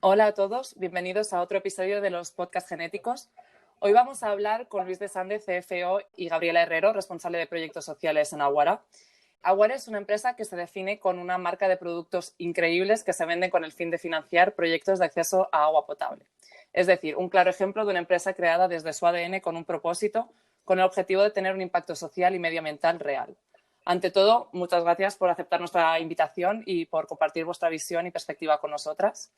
Hola a todos, bienvenidos a otro episodio de los Podcast Genéticos. Hoy vamos a hablar con Luis de Sande, CFO, y Gabriela Herrero, responsable de proyectos sociales en Aguara. Aguara es una empresa que se define con una marca de productos increíbles que se venden con el fin de financiar proyectos de acceso a agua potable. Es decir, un claro ejemplo de una empresa creada desde su ADN con un propósito, con el objetivo de tener un impacto social y medioambiental real. Ante todo, muchas gracias por aceptar nuestra invitación y por compartir vuestra visión y perspectiva con nosotras.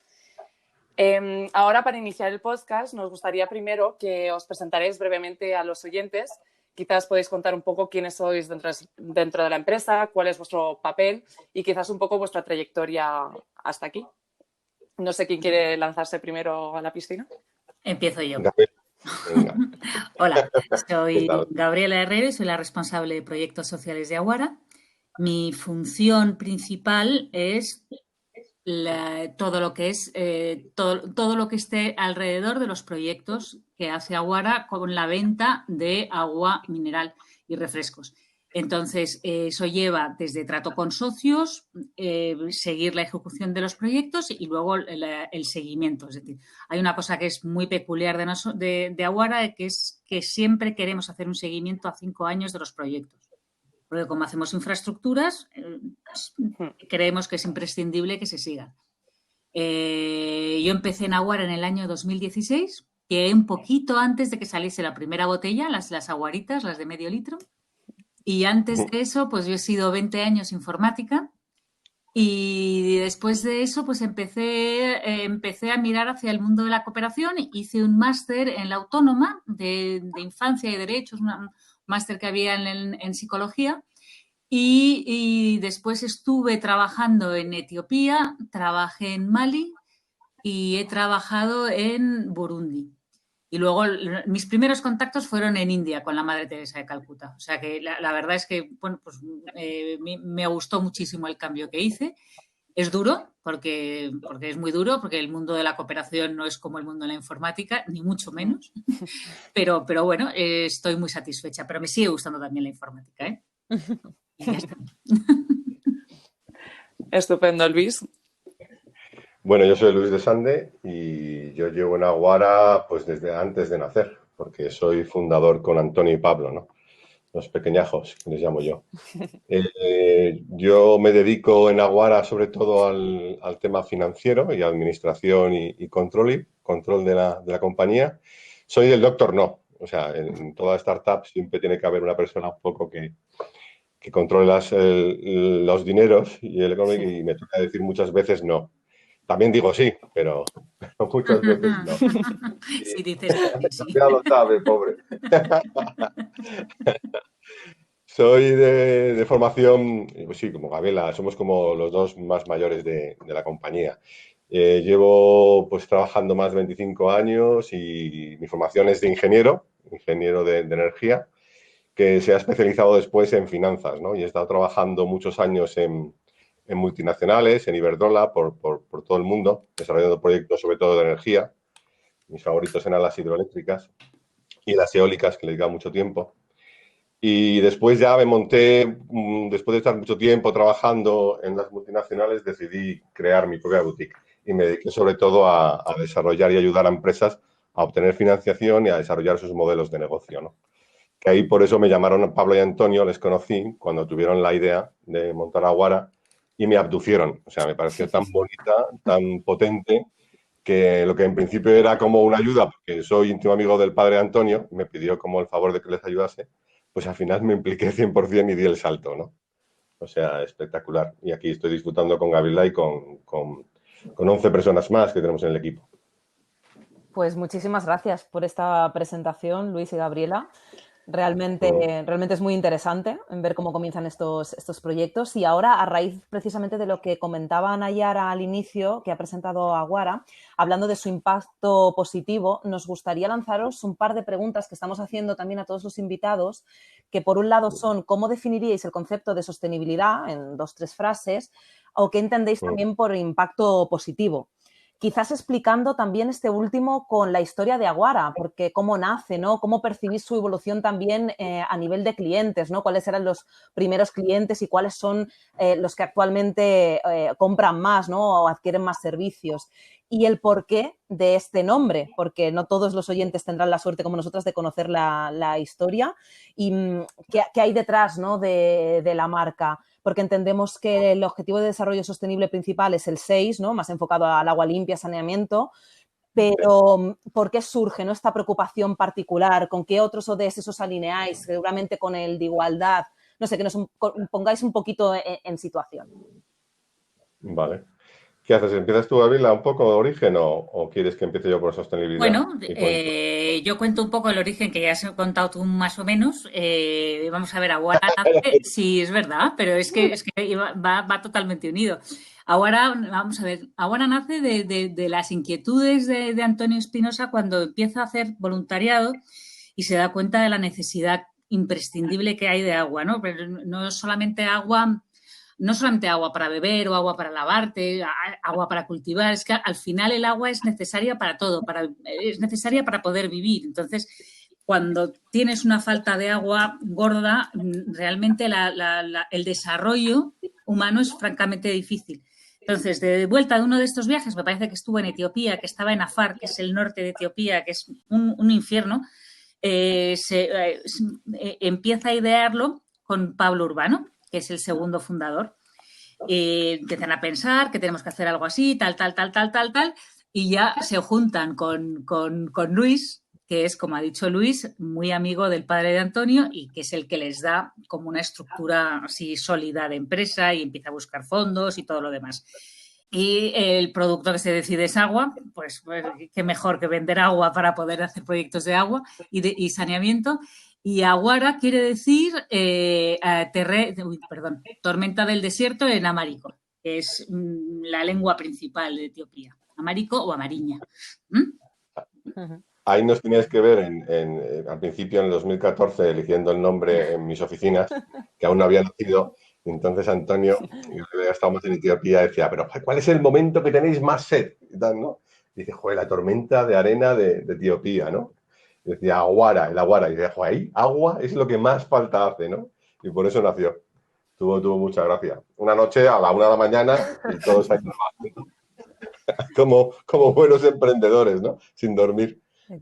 Ahora, para iniciar el podcast, nos gustaría primero que os presentaréis brevemente a los oyentes. Quizás podéis contar un poco quiénes sois dentro de la empresa, cuál es vuestro papel y quizás un poco vuestra trayectoria hasta aquí. No sé quién quiere lanzarse primero a la piscina. Empiezo yo. Venga. Hola, soy Gabriela Herrero y soy la responsable de proyectos sociales de Aguara. Mi función principal es todo lo que esté alrededor de los proyectos que hace Aguara con la venta de agua mineral y refrescos. Entonces, eso lleva desde trato con socios, seguir la ejecución de los proyectos y luego el seguimiento. Es decir, hay una cosa que es muy peculiar de Aguara, que es que siempre queremos hacer un seguimiento a 5 años de los proyectos. Porque como hacemos infraestructuras, creemos que es imprescindible que se siga. Yo empecé en Aguara en el año 2016, que un poquito antes de que saliese la primera botella, las aguaritas, las de medio litro. Y antes de eso, pues yo he sido 20 años informática. Y después de eso, pues empecé a mirar hacia el mundo de la cooperación. Hice un máster en la Autónoma de Infancia y Derechos, un máster que había en psicología. Y después estuve trabajando en Etiopía, trabajé en Mali y he trabajado en Burundi. Y luego mis primeros contactos fueron en India con la Madre Teresa de Calcuta. O sea que la verdad es que bueno, pues, me gustó muchísimo el cambio que hice. Es duro, porque es muy duro, porque el mundo de la cooperación no es como el mundo de la informática, ni mucho menos. Pero bueno, estoy muy satisfecha. Pero me sigue gustando también la informática, ¿eh? Y ya está. Estupendo, Luis. Bueno, yo soy Luis de Sande y yo llevo en Aguara pues desde antes de nacer, porque soy fundador con Antonio y Pablo, ¿no? Los pequeñajos, que les llamo yo. Yo me dedico en Aguara sobre todo al tema financiero y administración y control de la compañía. Soy el doctor no, o sea, en toda startup siempre tiene que haber una persona un poco que controle los dineros y el económico, y me toca decir muchas veces no. También digo sí, pero muchas veces no. Sí, dices sí. Ya lo sabe, pobre. Soy de formación, pues sí, como Gabriela, somos como los dos más mayores de la compañía. Llevo pues trabajando más de 25 años y mi formación es de ingeniero de energía, que se ha especializado después en finanzas, ¿no? Y he estado trabajando muchos años en multinacionales, en Iberdrola, por todo el mundo, desarrollando proyectos sobre todo de energía. Mis favoritos eran las hidroeléctricas y las eólicas, que le dedicaba mucho tiempo. Y después ya me monté, después de estar mucho tiempo trabajando en las multinacionales, decidí crear mi propia boutique y me dediqué sobre todo a desarrollar y ayudar a empresas a obtener financiación y a desarrollar sus modelos de negocio, ¿no? Que ahí por eso me llamaron Pablo y Antonio, les conocí cuando tuvieron la idea de montar Aguara y me abducieron. O sea, me pareció tan bonita, tan potente, que lo que en principio era como una ayuda, porque soy íntimo amigo del padre Antonio, me pidió como el favor de que les ayudase, pues al final me impliqué 100% y di el salto, ¿no? O sea, espectacular. Y aquí estoy disfrutando con Gabriela y con 11 personas más que tenemos en el equipo. Pues muchísimas gracias por esta presentación, Luis y Gabriela. Realmente es muy interesante ver cómo comienzan estos proyectos. Y ahora, a raíz precisamente de lo que comentaba Nayara al inicio, que ha presentado Aguara, hablando de su impacto positivo, nos gustaría lanzaros un par de preguntas que estamos haciendo también a todos los invitados, que por un lado son ¿cómo definiríais el concepto de sostenibilidad en 2-3 frases? ¿O qué entendéis también por impacto positivo? Quizás explicando también este último con la historia de Aguara, porque cómo nace, ¿no? Cómo percibís su evolución también a nivel de clientes, ¿no? Cuáles eran los primeros clientes y cuáles son los que actualmente compran más, ¿no? O adquieren más servicios. y el porqué de este nombre, porque no todos los oyentes tendrán la suerte como nosotras de conocer la historia y qué hay detrás, ¿no?, de la marca, porque entendemos que el objetivo de desarrollo sostenible principal es el 6, ¿no?, más enfocado al agua limpia, saneamiento, pero ¿por qué surge, ¿no?, esta preocupación particular? ¿Con qué otros ODS os alineáis? Seguramente con el de igualdad. No sé, que nos pongáis un poquito en situación. Vale. ¿Qué haces? ¿Empiezas tú, Gabriela, un poco de origen o quieres que empiece yo por sostenibilidad? Bueno, yo cuento un poco el origen que ya has contado tú más o menos. Vamos a ver, Aguara nace, sí, es verdad, pero es que va totalmente unido. Aguara, vamos a ver, Aguara nace de las inquietudes de Antonio Espinosa cuando empieza a hacer voluntariado y se da cuenta de la necesidad imprescindible que hay de agua, ¿no? Pero no solamente agua para beber o agua para lavarte, agua para cultivar. Es que al final el agua es necesaria para todo, es necesaria para poder vivir. Entonces, cuando tienes una falta de agua gorda, realmente el desarrollo humano es francamente difícil. Entonces, de vuelta de uno de estos viajes, me parece que estuvo en Etiopía, que estaba en Afar, que es el norte de Etiopía, que es un infierno, empieza a idearlo con Pablo Urbano, que es el segundo fundador. Empiezan a pensar que tenemos que hacer algo así, tal, y ya se juntan con Luis, que es, como ha dicho Luis, muy amigo del padre de Antonio y que es el que les da como una estructura así sólida de empresa y empieza a buscar fondos y todo lo demás. Y el producto que se decide es agua, pues qué mejor que vender agua para poder hacer proyectos de agua y saneamiento. Y Aguara quiere decir tormenta del desierto en amárico, que es la lengua principal de Etiopía. Amárico o amariña. Ahí nos teníais que ver al principio, en el 2014, eligiendo el nombre en mis oficinas, que aún no había nacido. Entonces Antonio, y ya estábamos en Etiopía, decía, pero ¿cuál es el momento que tenéis más sed? Y tal, ¿no? Y dice, joder, la tormenta de arena de Etiopía, ¿no? Y decía, Aguara, el Aguara. Y dice, joder, ahí agua es lo que más falta hace, ¿no? Y por eso nació. Tuvo mucha gracia. Una noche a la 1 de la mañana y todos ahí trabajando. como buenos emprendedores, ¿no? Sin dormir.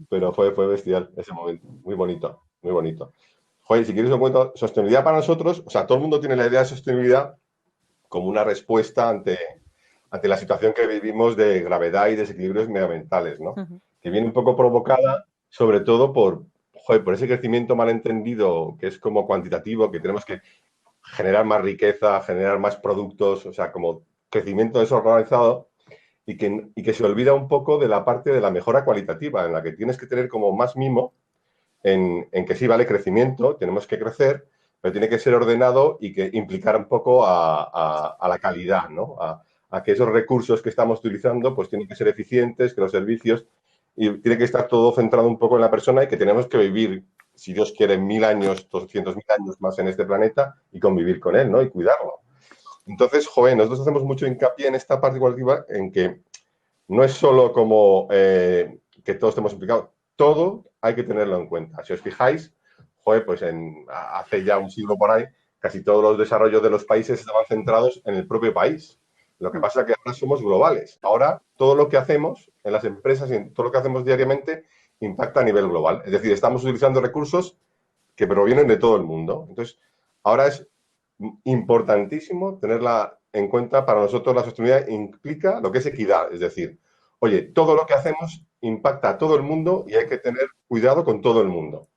Pero fue bestial ese momento. Muy bonito, muy bonito. Joder, si quieres os cuento, sostenibilidad para nosotros, o sea, todo el mundo tiene la idea de sostenibilidad como una respuesta ante la situación que vivimos de gravedad y desequilibrios medioambientales, ¿no? Que viene un poco provocada, sobre todo por ese crecimiento malentendido que es como cuantitativo, que tenemos que generar más riqueza, generar más productos, o sea, como crecimiento desorganizado y que se olvida un poco de la parte de la mejora cualitativa, en la que tienes que tener como más mimo en que sí vale crecimiento, tenemos que crecer, pero tiene que ser ordenado y que implicar un poco a la calidad, ¿no? A que esos recursos que estamos utilizando pues tienen que ser eficientes, que los servicios, y tiene que estar todo centrado un poco en la persona y que tenemos que vivir, si Dios quiere, 1000 años, 200.000 años más en este planeta y convivir con él, ¿no? Y cuidarlo. Entonces, joven, nosotros hacemos mucho hincapié en esta parte cualitativa, en que no es solo como que todos estemos implicados, todo hay que tenerlo en cuenta. Si os fijáis, joder, pues hace ya un siglo por ahí, casi todos los desarrollos de los países estaban centrados en el propio país. Lo que pasa es que ahora somos globales. Ahora todo lo que hacemos en las empresas y todo lo que hacemos diariamente impacta a nivel global. Es decir, estamos utilizando recursos que provienen de todo el mundo. Entonces, ahora es importantísimo tenerla en cuenta. Para nosotros la sostenibilidad implica lo que es equidad. Es decir, oye, todo lo que hacemos impacta a todo el mundo y hay que tener cuidado con todo el mundo.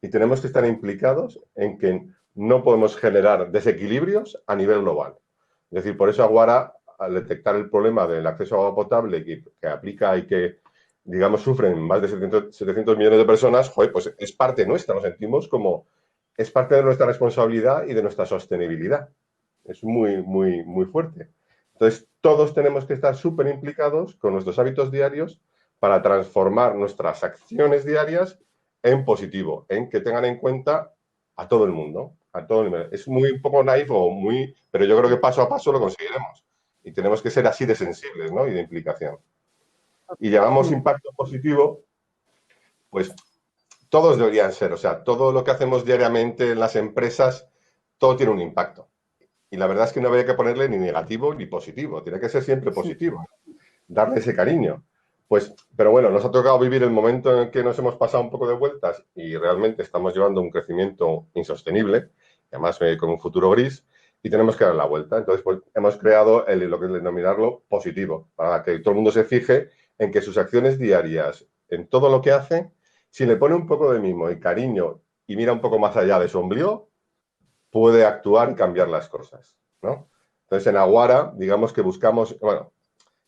Y tenemos que estar implicados en que no podemos generar desequilibrios a nivel global. Es decir, por eso Aguara, al detectar el problema del acceso a agua potable que aplica y que, digamos, sufren más de 700 millones de personas, joder, pues es parte nuestra, nos sentimos como, es parte de nuestra responsabilidad y de nuestra sostenibilidad. Es muy, muy, muy fuerte. Entonces, todos tenemos que estar súper implicados con nuestros hábitos diarios para transformar nuestras acciones diarias en positivo, en que tengan en cuenta a todo el mundo, a todo el nivel. Es muy un poco naif pero yo creo que paso a paso lo conseguiremos. Y tenemos que ser así de sensibles, ¿no? Y de implicación. Y llamamos impacto positivo, pues todos deberían ser, o sea, todo lo que hacemos diariamente en las empresas, todo tiene un impacto. Y la verdad es que no habría que ponerle ni negativo ni positivo, tiene que ser siempre positivo. darle ese cariño. Pues, pero bueno, nos ha tocado vivir el momento en el que nos hemos pasado un poco de vueltas y realmente estamos llevando un crecimiento insostenible, además con un futuro gris, y tenemos que dar la vuelta. Entonces, pues hemos creado lo que es denominarlo positivo, para que todo el mundo se fije en que sus acciones diarias, en todo lo que hace, si le pone un poco de mimo y cariño y mira un poco más allá de su ombligo, puede actuar y cambiar las cosas, ¿no? Entonces, en Aguara, digamos que buscamos, bueno,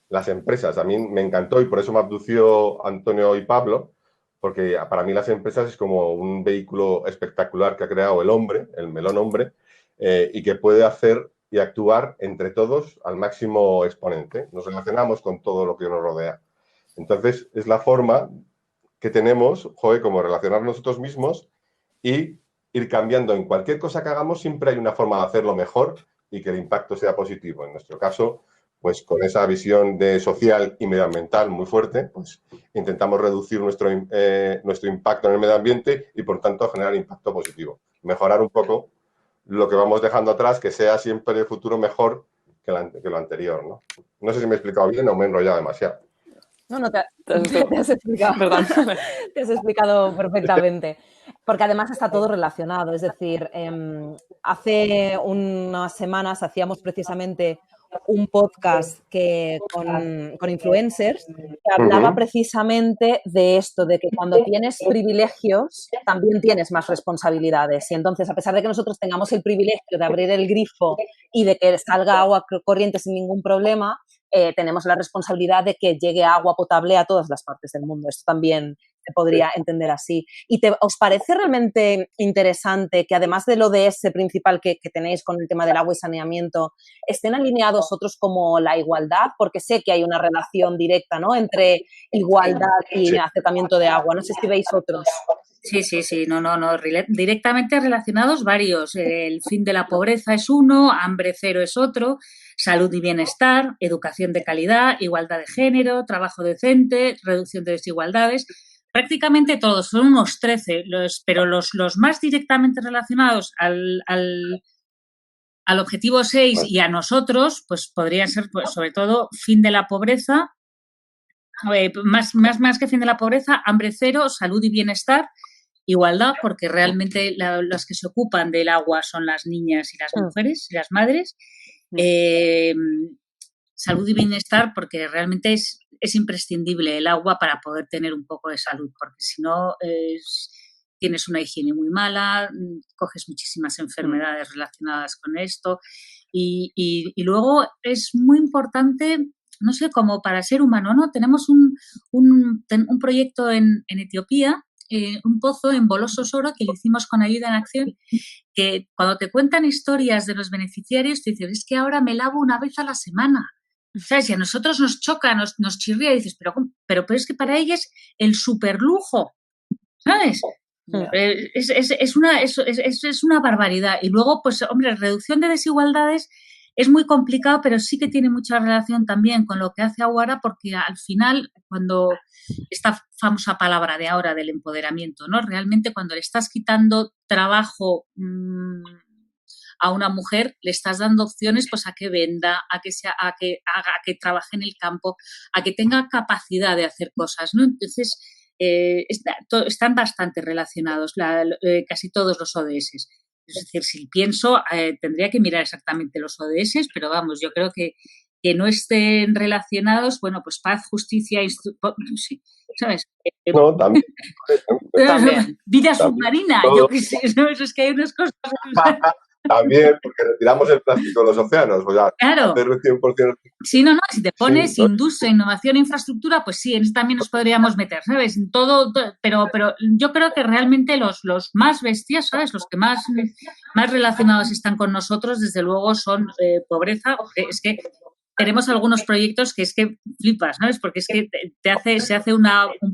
las empresas, a mí me encantó y por eso me abdució Antonio y Pablo, porque para mí las empresas es como un vehículo espectacular que ha creado el hombre, el melón hombre, y que puede hacer y actuar entre todos al máximo exponente. Nos relacionamos con todo lo que nos rodea. Entonces, es la forma que tenemos, como relacionarnos nosotros mismos y ir cambiando. En cualquier cosa que hagamos siempre hay una forma de hacerlo mejor y que el impacto sea positivo. En nuestro caso, pues con esa visión de social y medioambiental muy fuerte, pues intentamos reducir nuestro impacto en el medio ambiente y, por tanto, generar impacto positivo. Mejorar un poco lo que vamos dejando atrás, que sea siempre el futuro mejor que lo anterior, ¿no? No sé si me he explicado bien o me he enrollado demasiado. No, te has explicado. Perdón. Te has explicado perfectamente. Porque además está todo relacionado. Es decir, hace unas semanas hacíamos precisamente un podcast con influencers que hablaba precisamente de esto, de que cuando tienes privilegios también tienes más responsabilidades. Y entonces, a pesar de que nosotros tengamos el privilegio de abrir el grifo y de que salga agua corriente sin ningún problema, tenemos la responsabilidad de que llegue agua potable a todas las partes del mundo. Esto también se podría entender así. ¿Y os parece realmente interesante que además del ODS principal que tenéis con el tema del agua y saneamiento, estén alineados otros como la igualdad? Porque sé que hay una relación directa, ¿no?, entre igualdad y acercamiento de agua. No sé si veis otros. Sí. No. Directamente relacionados varios. El fin de la pobreza es uno, hambre cero es otro, salud y bienestar, educación de calidad, igualdad de género, trabajo decente, reducción de desigualdades. Prácticamente todos, son unos 13, pero los más directamente relacionados al objetivo 6 y a nosotros, pues podrían ser, pues, sobre todo, fin de la pobreza, más que fin de la pobreza, hambre cero, salud y bienestar, igualdad, porque realmente los que se ocupan del agua son las niñas y las mujeres y las madres. Salud y bienestar, porque realmente es imprescindible el agua para poder tener un poco de salud, porque si no tienes una higiene muy mala, coges muchísimas enfermedades relacionadas con esto y luego es muy importante, no sé, como para ser humano, ¿no? Tenemos un proyecto en Etiopía, un pozo en Boloso Soro que lo hicimos con Ayuda en Acción, que cuando te cuentan historias de los beneficiarios te dicen, es que ahora me lavo una vez a la semana. ¿Sabes? Y a nosotros nos choca, nos chirría y dices, pero es que para ella es el superlujo, ¿sabes? Es una barbaridad. Y luego, pues, hombre, reducción de desigualdades es muy complicado, pero sí que tiene mucha relación también con lo que hace Aguara, porque al final, cuando esta famosa palabra de ahora del empoderamiento, ¿no? Realmente cuando le estás quitando trabajo a una mujer, le estás dando opciones, pues, a que venda, a que trabaje en el campo, a que tenga capacidad de hacer cosas, ¿no? Entonces, están bastante relacionados casi todos los ODS. Es decir, si pienso, tendría que mirar exactamente los ODS, pero vamos, yo creo que no estén relacionados, bueno, pues paz, justicia, sí, ¿sabes? No, también. Vida submarina, yo qué sé, ¿no? Eso es que hay unas cosas. También, porque retiramos el plástico de los océanos, o sea, claro. Hacer 100%. Sí, no, si te pones industria, innovación, infraestructura, pues sí, en eso también nos podríamos meter, ¿sabes? Todo, pero yo creo que realmente los más bestias, ¿sabes? Los que más relacionados están con nosotros, desde luego, son pobreza. Es que tenemos algunos proyectos que es que flipas, ¿sabes? Porque es que se hace un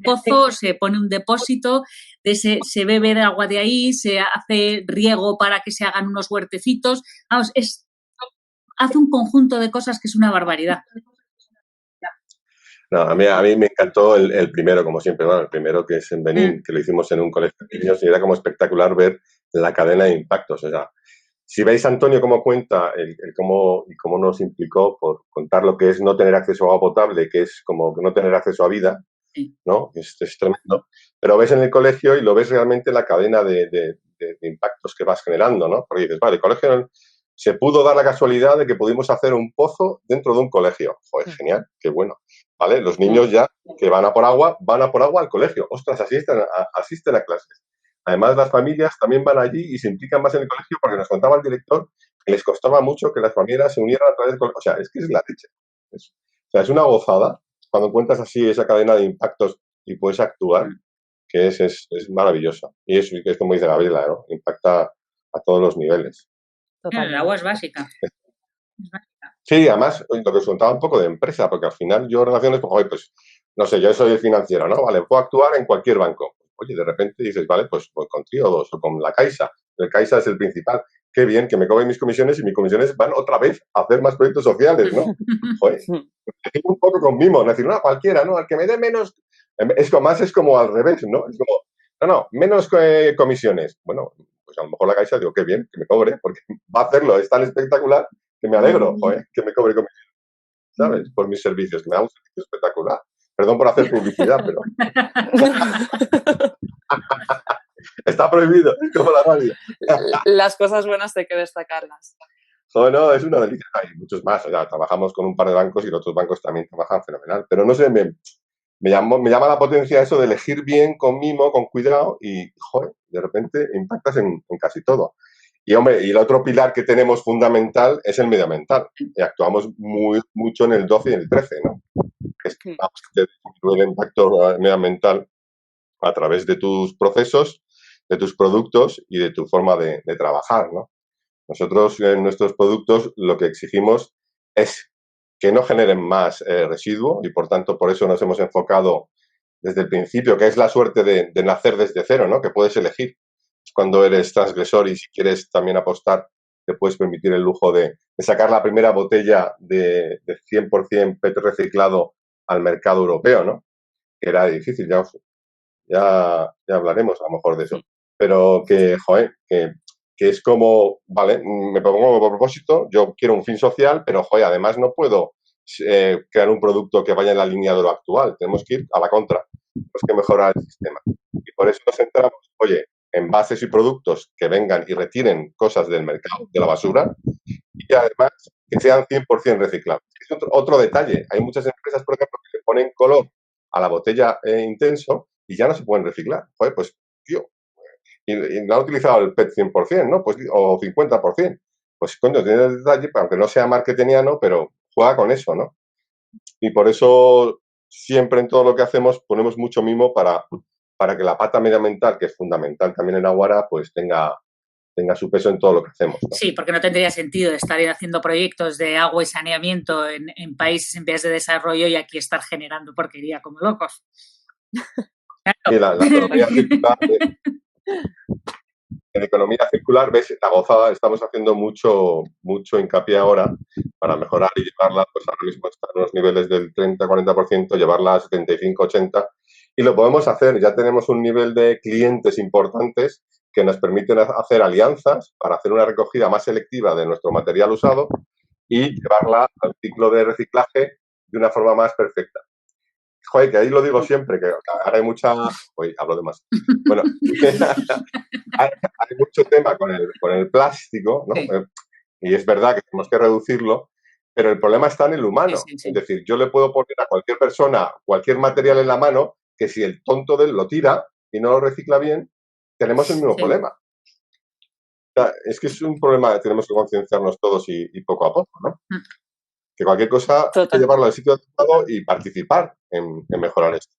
pozo, se pone un depósito, se bebe de agua de ahí, se hace riego para que se hagan unos huertecitos. Vamos, hace un conjunto de cosas que es una barbaridad. No, a mí me encantó el primero, como siempre, bueno, el primero que es en Benín, que lo hicimos en un colegio de niños y era como espectacular ver la cadena de impactos. O sea, Si veis a Antonio cómo cuenta cómo nos implicó por contar lo que es no tener acceso a agua potable, que es como no tener acceso a vida, ¿no? Es tremendo. Pero ves en el colegio y lo ves realmente la cadena de impactos que vas generando, ¿no? Porque dices, vale, el colegio se pudo dar la casualidad de que pudimos hacer un pozo dentro de un colegio. Joder, genial, qué bueno. ¿Vale? Los niños ya que van a por agua al colegio. Ostras, asisten a clases. Además, las familias también van allí y se implican más en el colegio porque nos contaba el director que les costaba mucho que las familias se unieran a través del colegio. O sea, es que es la leche. O sea, es una gozada cuando cuentas así esa cadena de impactos y puedes actuar, que es maravilloso. Y eso es como dice Gabriela, ¿no? Impacta a todos los niveles. El agua es básica. Sí, además, lo que os contaba un poco de empresa, porque al final yo relaciones, pues no sé, yo soy el financiero, ¿no? Vale, puedo actuar en cualquier banco. Oye, de repente dices, vale, pues con Triodos o con la Caixa. El Caixa es el principal. Qué bien, que me cobren mis comisiones y mis comisiones van otra vez a hacer más proyectos sociales, ¿no? Joder, un poco con mimo, es decir, no, cualquiera, ¿no? Al que me dé menos, es como al revés, ¿no? Es como, no, menos comisiones. Bueno, pues a lo mejor la Caixa digo, qué bien, que me cobre, porque va a hacerlo, es tan espectacular que me alegro, joder, que me cobre comisiones, ¿sabes? Por mis servicios, que me da un servicio espectacular. Perdón por hacer publicidad, pero... Está prohibido, es como la radio. Las cosas buenas hay que destacarlas. No, es una delicia. Hay muchos más. O sea, trabajamos con un par de bancos y los otros bancos también trabajan fenomenal. Pero no sé, me llama la potencia eso de elegir bien, con mimo, con cuidado y, joder, de repente impactas en casi todo. Y, hombre, y el otro pilar que tenemos fundamental es el medioambiental. Y actuamos mucho en el 12 y en el 13, ¿no? Que es que el impacto medioambiental a través de tus procesos, de tus productos y de tu forma de trabajar, ¿no? Nosotros en nuestros productos lo que exigimos es que no generen más residuo y por tanto por eso nos hemos enfocado desde el principio, que es la suerte de nacer desde cero, ¿no? Que puedes elegir. Es cuando eres transgresor y si quieres también apostar, te puedes permitir el lujo de sacar la primera botella de 100% PET reciclado al mercado europeo, ¿no? Que era difícil, ya hablaremos a lo mejor de eso. Pero que, joder, que es como, vale, me pongo como propósito, yo quiero un fin social, pero, joder, además no puedo crear un producto que vaya en la línea de lo actual. Tenemos que ir a la contra. Tenemos que mejorar el sistema. Y por eso nos centramos, oye, envases y productos que vengan y retiren cosas del mercado, de la basura, y además que sean 100% reciclables. Es otro detalle. Hay muchas empresas, por ejemplo, que le ponen color a la botella intenso y ya no se pueden reciclar. Joder, pues, tío, y no han utilizado el PET 100%, ¿no? Pues, o 50%. Pues, coño, tiene el detalle, aunque no sea marketingiano, pero juega con eso, ¿no? Y por eso siempre en todo lo que hacemos ponemos mucho mimo para que la pata medioambiental, que es fundamental también en Aguara, pues tenga su peso en todo lo que hacemos, ¿no? Sí, porque no tendría sentido estar haciendo proyectos de agua y saneamiento en países en vías de desarrollo y aquí estar generando porquería como locos. Claro. Y la economía circular, en economía circular, ves, la gozada, estamos haciendo mucho hincapié ahora para mejorar y llevarla, pues ahora mismo está en los niveles del 30-40%, llevarla a 75-80%, y lo podemos hacer, ya tenemos un nivel de clientes importantes que nos permiten hacer alianzas para hacer una recogida más selectiva de nuestro material usado y llevarla al ciclo de reciclaje de una forma más perfecta. Joder, que ahí lo digo siempre, que ahora hay mucha... Uy, hablo de más. Bueno, hay mucho tema con el plástico, ¿no? Sí. Y es verdad que tenemos que reducirlo, pero el problema está en el humano. Sí. Es decir, yo le puedo poner a cualquier persona cualquier material en la mano que si el tonto de él lo tira y no lo recicla bien, tenemos el mismo problema. O sea, es que es un problema que tenemos que concienciarnos todos y poco a poco, ¿no? Que cualquier cosa hay que llevarlo al sitio adecuado y participar en mejorar esto.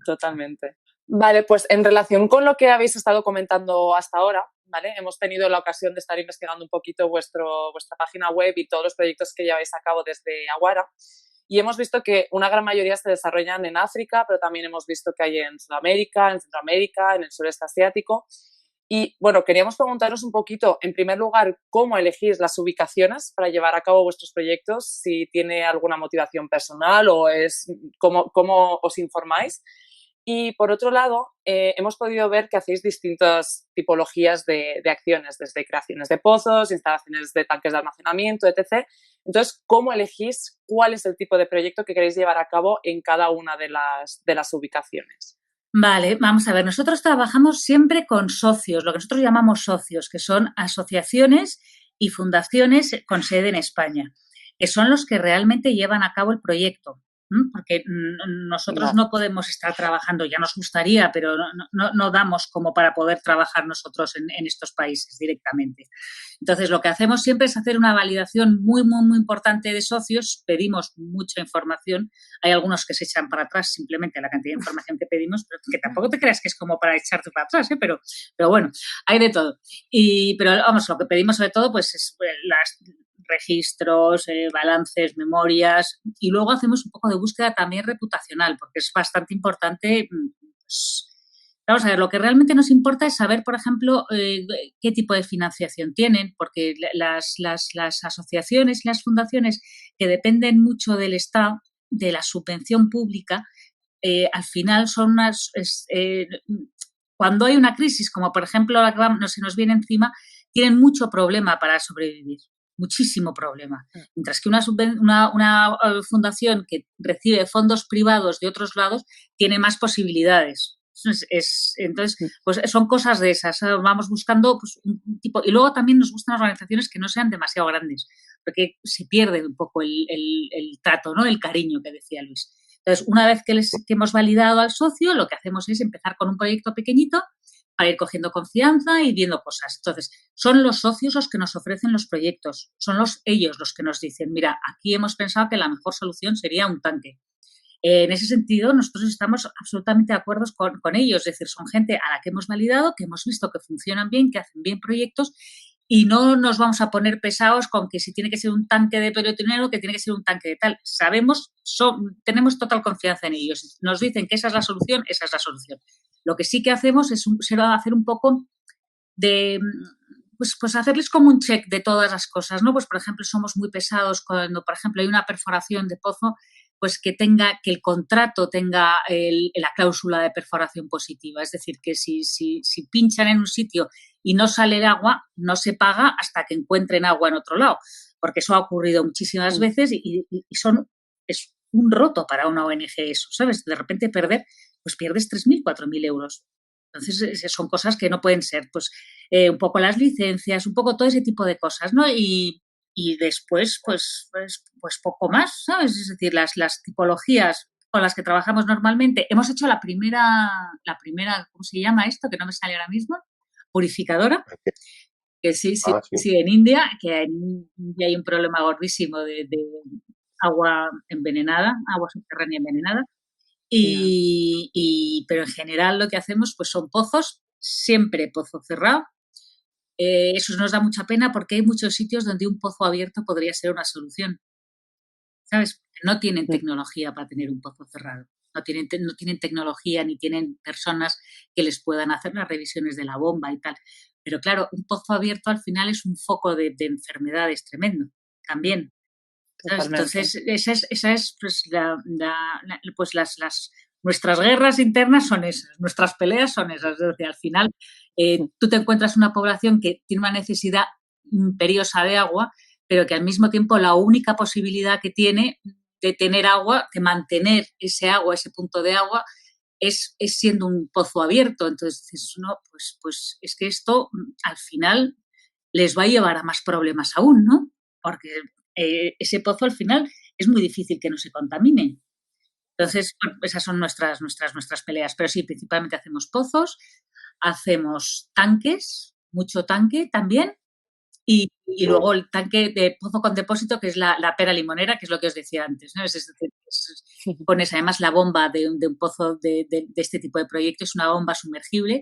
Totalmente. Vale, pues en relación con lo que habéis estado comentando hasta ahora, ¿vale? Hemos tenido la ocasión de estar investigando un poquito vuestra página web y todos los proyectos que lleváis a cabo desde Aguara y hemos visto que una gran mayoría se desarrollan en África, pero también hemos visto que hay en Sudamérica, en Centroamérica, en el sureste asiático. Y, bueno, queríamos preguntaros un poquito, en primer lugar, cómo elegís las ubicaciones para llevar a cabo vuestros proyectos, si tiene alguna motivación personal o es cómo os informáis. Y por otro lado, hemos podido ver que hacéis distintas tipologías de acciones, desde creaciones de pozos, instalaciones de tanques de almacenamiento, etc. Entonces, ¿cómo elegís cuál es el tipo de proyecto que queréis llevar a cabo en cada una de las ubicaciones? Vale, vamos a ver. Nosotros trabajamos siempre con socios, lo que nosotros llamamos socios, que son asociaciones y fundaciones con sede en España, que son los que realmente llevan a cabo el proyecto. Porque nosotros no podemos estar trabajando, ya nos gustaría, pero no damos como para poder trabajar nosotros en estos países directamente. Entonces, lo que hacemos siempre es hacer una validación muy, muy, muy importante de socios, pedimos mucha información, hay algunos que se echan para atrás simplemente a la cantidad de información que pedimos, pero que tampoco te creas que es como para echarte para atrás, pero bueno, hay de todo. Pero vamos, lo que pedimos sobre todo pues es las registros, balances, memorias, y luego hacemos un poco de búsqueda también reputacional, porque es bastante importante. Pues, vamos a ver, lo que realmente nos importa es saber, por ejemplo, qué tipo de financiación tienen, porque las asociaciones y las fundaciones que dependen mucho del Estado, de la subvención pública, al final son unas... cuando hay una crisis, como por ejemplo la que se nos viene encima, tienen mucho problema para sobrevivir. Muchísimo problema. Mientras que una fundación que recibe fondos privados de otros lados tiene más posibilidades. Entonces, pues son cosas de esas. Vamos buscando pues, un tipo. Y luego también nos gustan las organizaciones que no sean demasiado grandes, porque se pierde un poco el trato, ¿no? El cariño que decía Luis. Entonces, una vez que hemos validado al socio, lo que hacemos es empezar con un proyecto pequeñito para ir cogiendo confianza y viendo cosas. Entonces, son los socios los que nos ofrecen los proyectos, son ellos los que nos dicen, mira, aquí hemos pensado que la mejor solución sería un tanque. En ese sentido, nosotros estamos absolutamente de acuerdo con ellos, es decir, son gente a la que hemos validado, que hemos visto que funcionan bien, que hacen bien proyectos y no nos vamos a poner pesados con que si tiene que ser un tanque de periotinero, que tiene que ser un tanque de tal. Sabemos, tenemos total confianza en ellos. Nos dicen que esa es la solución, esa es la solución. Lo que sí que hacemos es hacer un poco de, pues hacerles como un check de todas las cosas, ¿no? Pues, por ejemplo, somos muy pesados cuando, por ejemplo, hay una perforación de pozo, pues que el contrato tenga la cláusula de perforación positiva. Es decir, que si pinchan en un sitio y no sale el agua, no se paga hasta que encuentren agua en otro lado, porque eso ha ocurrido muchísimas veces y es un roto para una ONG eso, ¿sabes? De repente pues pierdes 3.000, 4.000 euros. Entonces, son cosas que no pueden ser. Pues un poco las licencias, un poco todo ese tipo de cosas, ¿no? Y después, pues poco más, ¿sabes? Es decir, las tipologías con las que trabajamos normalmente. Hemos hecho la primera, ¿cómo se llama esto? Que no me sale ahora mismo. Purificadora. Que sí, en India, que en India hay un problema gordísimo de agua envenenada, agua subterránea envenenada. Pero en general lo que hacemos pues son pozos, siempre pozo cerrado. Eso nos da mucha pena porque hay muchos sitios donde un pozo abierto podría ser una solución. ¿Sabes? No tienen tecnología para tener un pozo cerrado. No tienen tecnología ni tienen personas que les puedan hacer las revisiones de la bomba y tal. Pero claro, un pozo abierto al final es un foco de enfermedades tremendo también. Entonces, esa es pues nuestras guerras internas son esas, nuestras peleas son esas. Es decir, al final, tú te encuentras una población que tiene una necesidad imperiosa de agua, pero que al mismo tiempo la única posibilidad que tiene de tener agua, de mantener ese agua, ese punto de agua, es siendo un pozo abierto. Entonces dices, no, pues es que esto al final les va a llevar a más problemas aún, ¿no? Porque ese pozo al final es muy difícil que no se contamine. Entonces, esas son nuestras peleas. Pero sí, principalmente hacemos pozos, hacemos tanques, mucho tanque también, y luego el tanque de pozo con depósito, que es la pera limonera, que es lo que os decía antes, ¿no? Es decir, pones además la bomba de un pozo de este tipo de proyecto, es una bomba sumergible,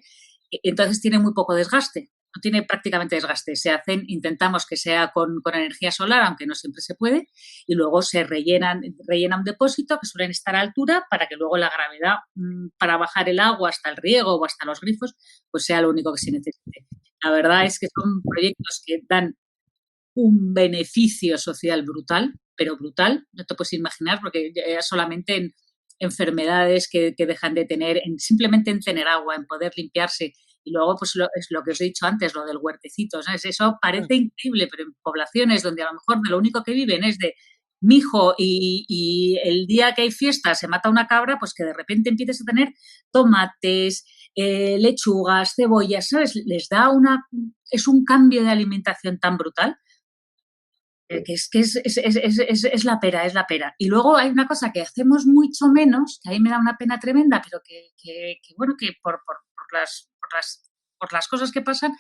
entonces tiene muy poco desgaste. No tiene prácticamente desgaste. Intentamos que sea con energía solar, aunque no siempre se puede, y luego se rellena un depósito que suelen estar a altura para que luego la gravedad para bajar el agua hasta el riego o hasta los grifos, pues sea lo único que se necesite. La verdad es que son proyectos que dan un beneficio social brutal, pero brutal, no te puedes imaginar, porque ya solamente enfermedades que dejan de tener, simplemente en tener agua, en poder limpiarse. Y luego, pues es lo que os he dicho antes, lo del huertecito, ¿sabes? Eso parece increíble, pero en poblaciones donde a lo mejor de lo único que viven es de mijo y el día que hay fiesta se mata una cabra, pues que de repente empieces a tener tomates, lechugas, cebollas, ¿sabes? Es un cambio de alimentación tan brutal que es la pera, es la pera. Y luego hay una cosa que hacemos mucho menos, que ahí me da una pena tremenda, pero que bueno, que por las cosas que pasan,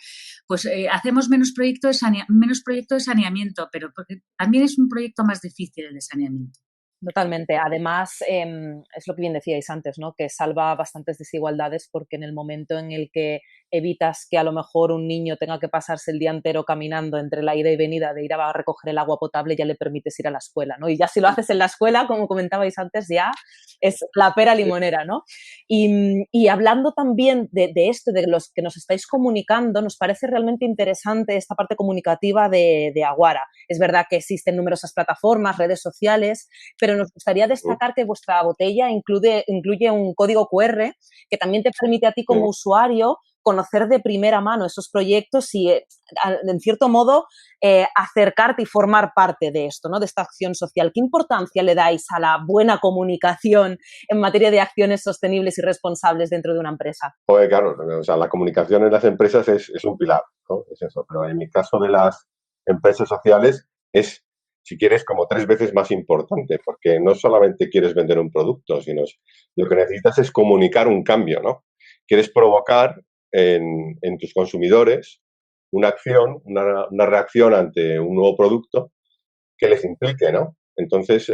pues hacemos menos proyecto de saneamiento, pero porque también es un proyecto más difícil el de saneamiento. Totalmente. Además, es lo que bien decíais antes, ¿no? Que salva bastantes desigualdades porque en el momento en el que evitas que a lo mejor un niño tenga que pasarse el día entero caminando entre la ida y venida de ir a recoger el agua potable, ya le permites ir a la escuela, ¿no? Y ya si lo haces en la escuela, como comentabais antes, ya es la pera limonera, ¿no? Y hablando también de esto, de los que nos estáis comunicando, nos parece realmente interesante esta parte comunicativa de Aguara. Es verdad que existen numerosas plataformas, redes sociales, pero nos gustaría destacar que vuestra botella incluye un código QR que también te permite a ti como usuario conocer de primera mano esos proyectos y, en cierto modo, acercarte y formar parte de esto, ¿no? De esta acción social. ¿Qué importancia le dais a la buena comunicación en materia de acciones sostenibles y responsables dentro de una empresa? Pues claro, o sea, la comunicación en las empresas es un pilar, ¿no? Es eso. Pero en mi caso de las empresas sociales es, si quieres, como 3 veces más importante, porque no solamente quieres vender un producto, sino lo que necesitas es comunicar un cambio, ¿no? Quieres provocar en tus consumidores una acción, una reacción ante un nuevo producto que les implique, ¿no? Entonces,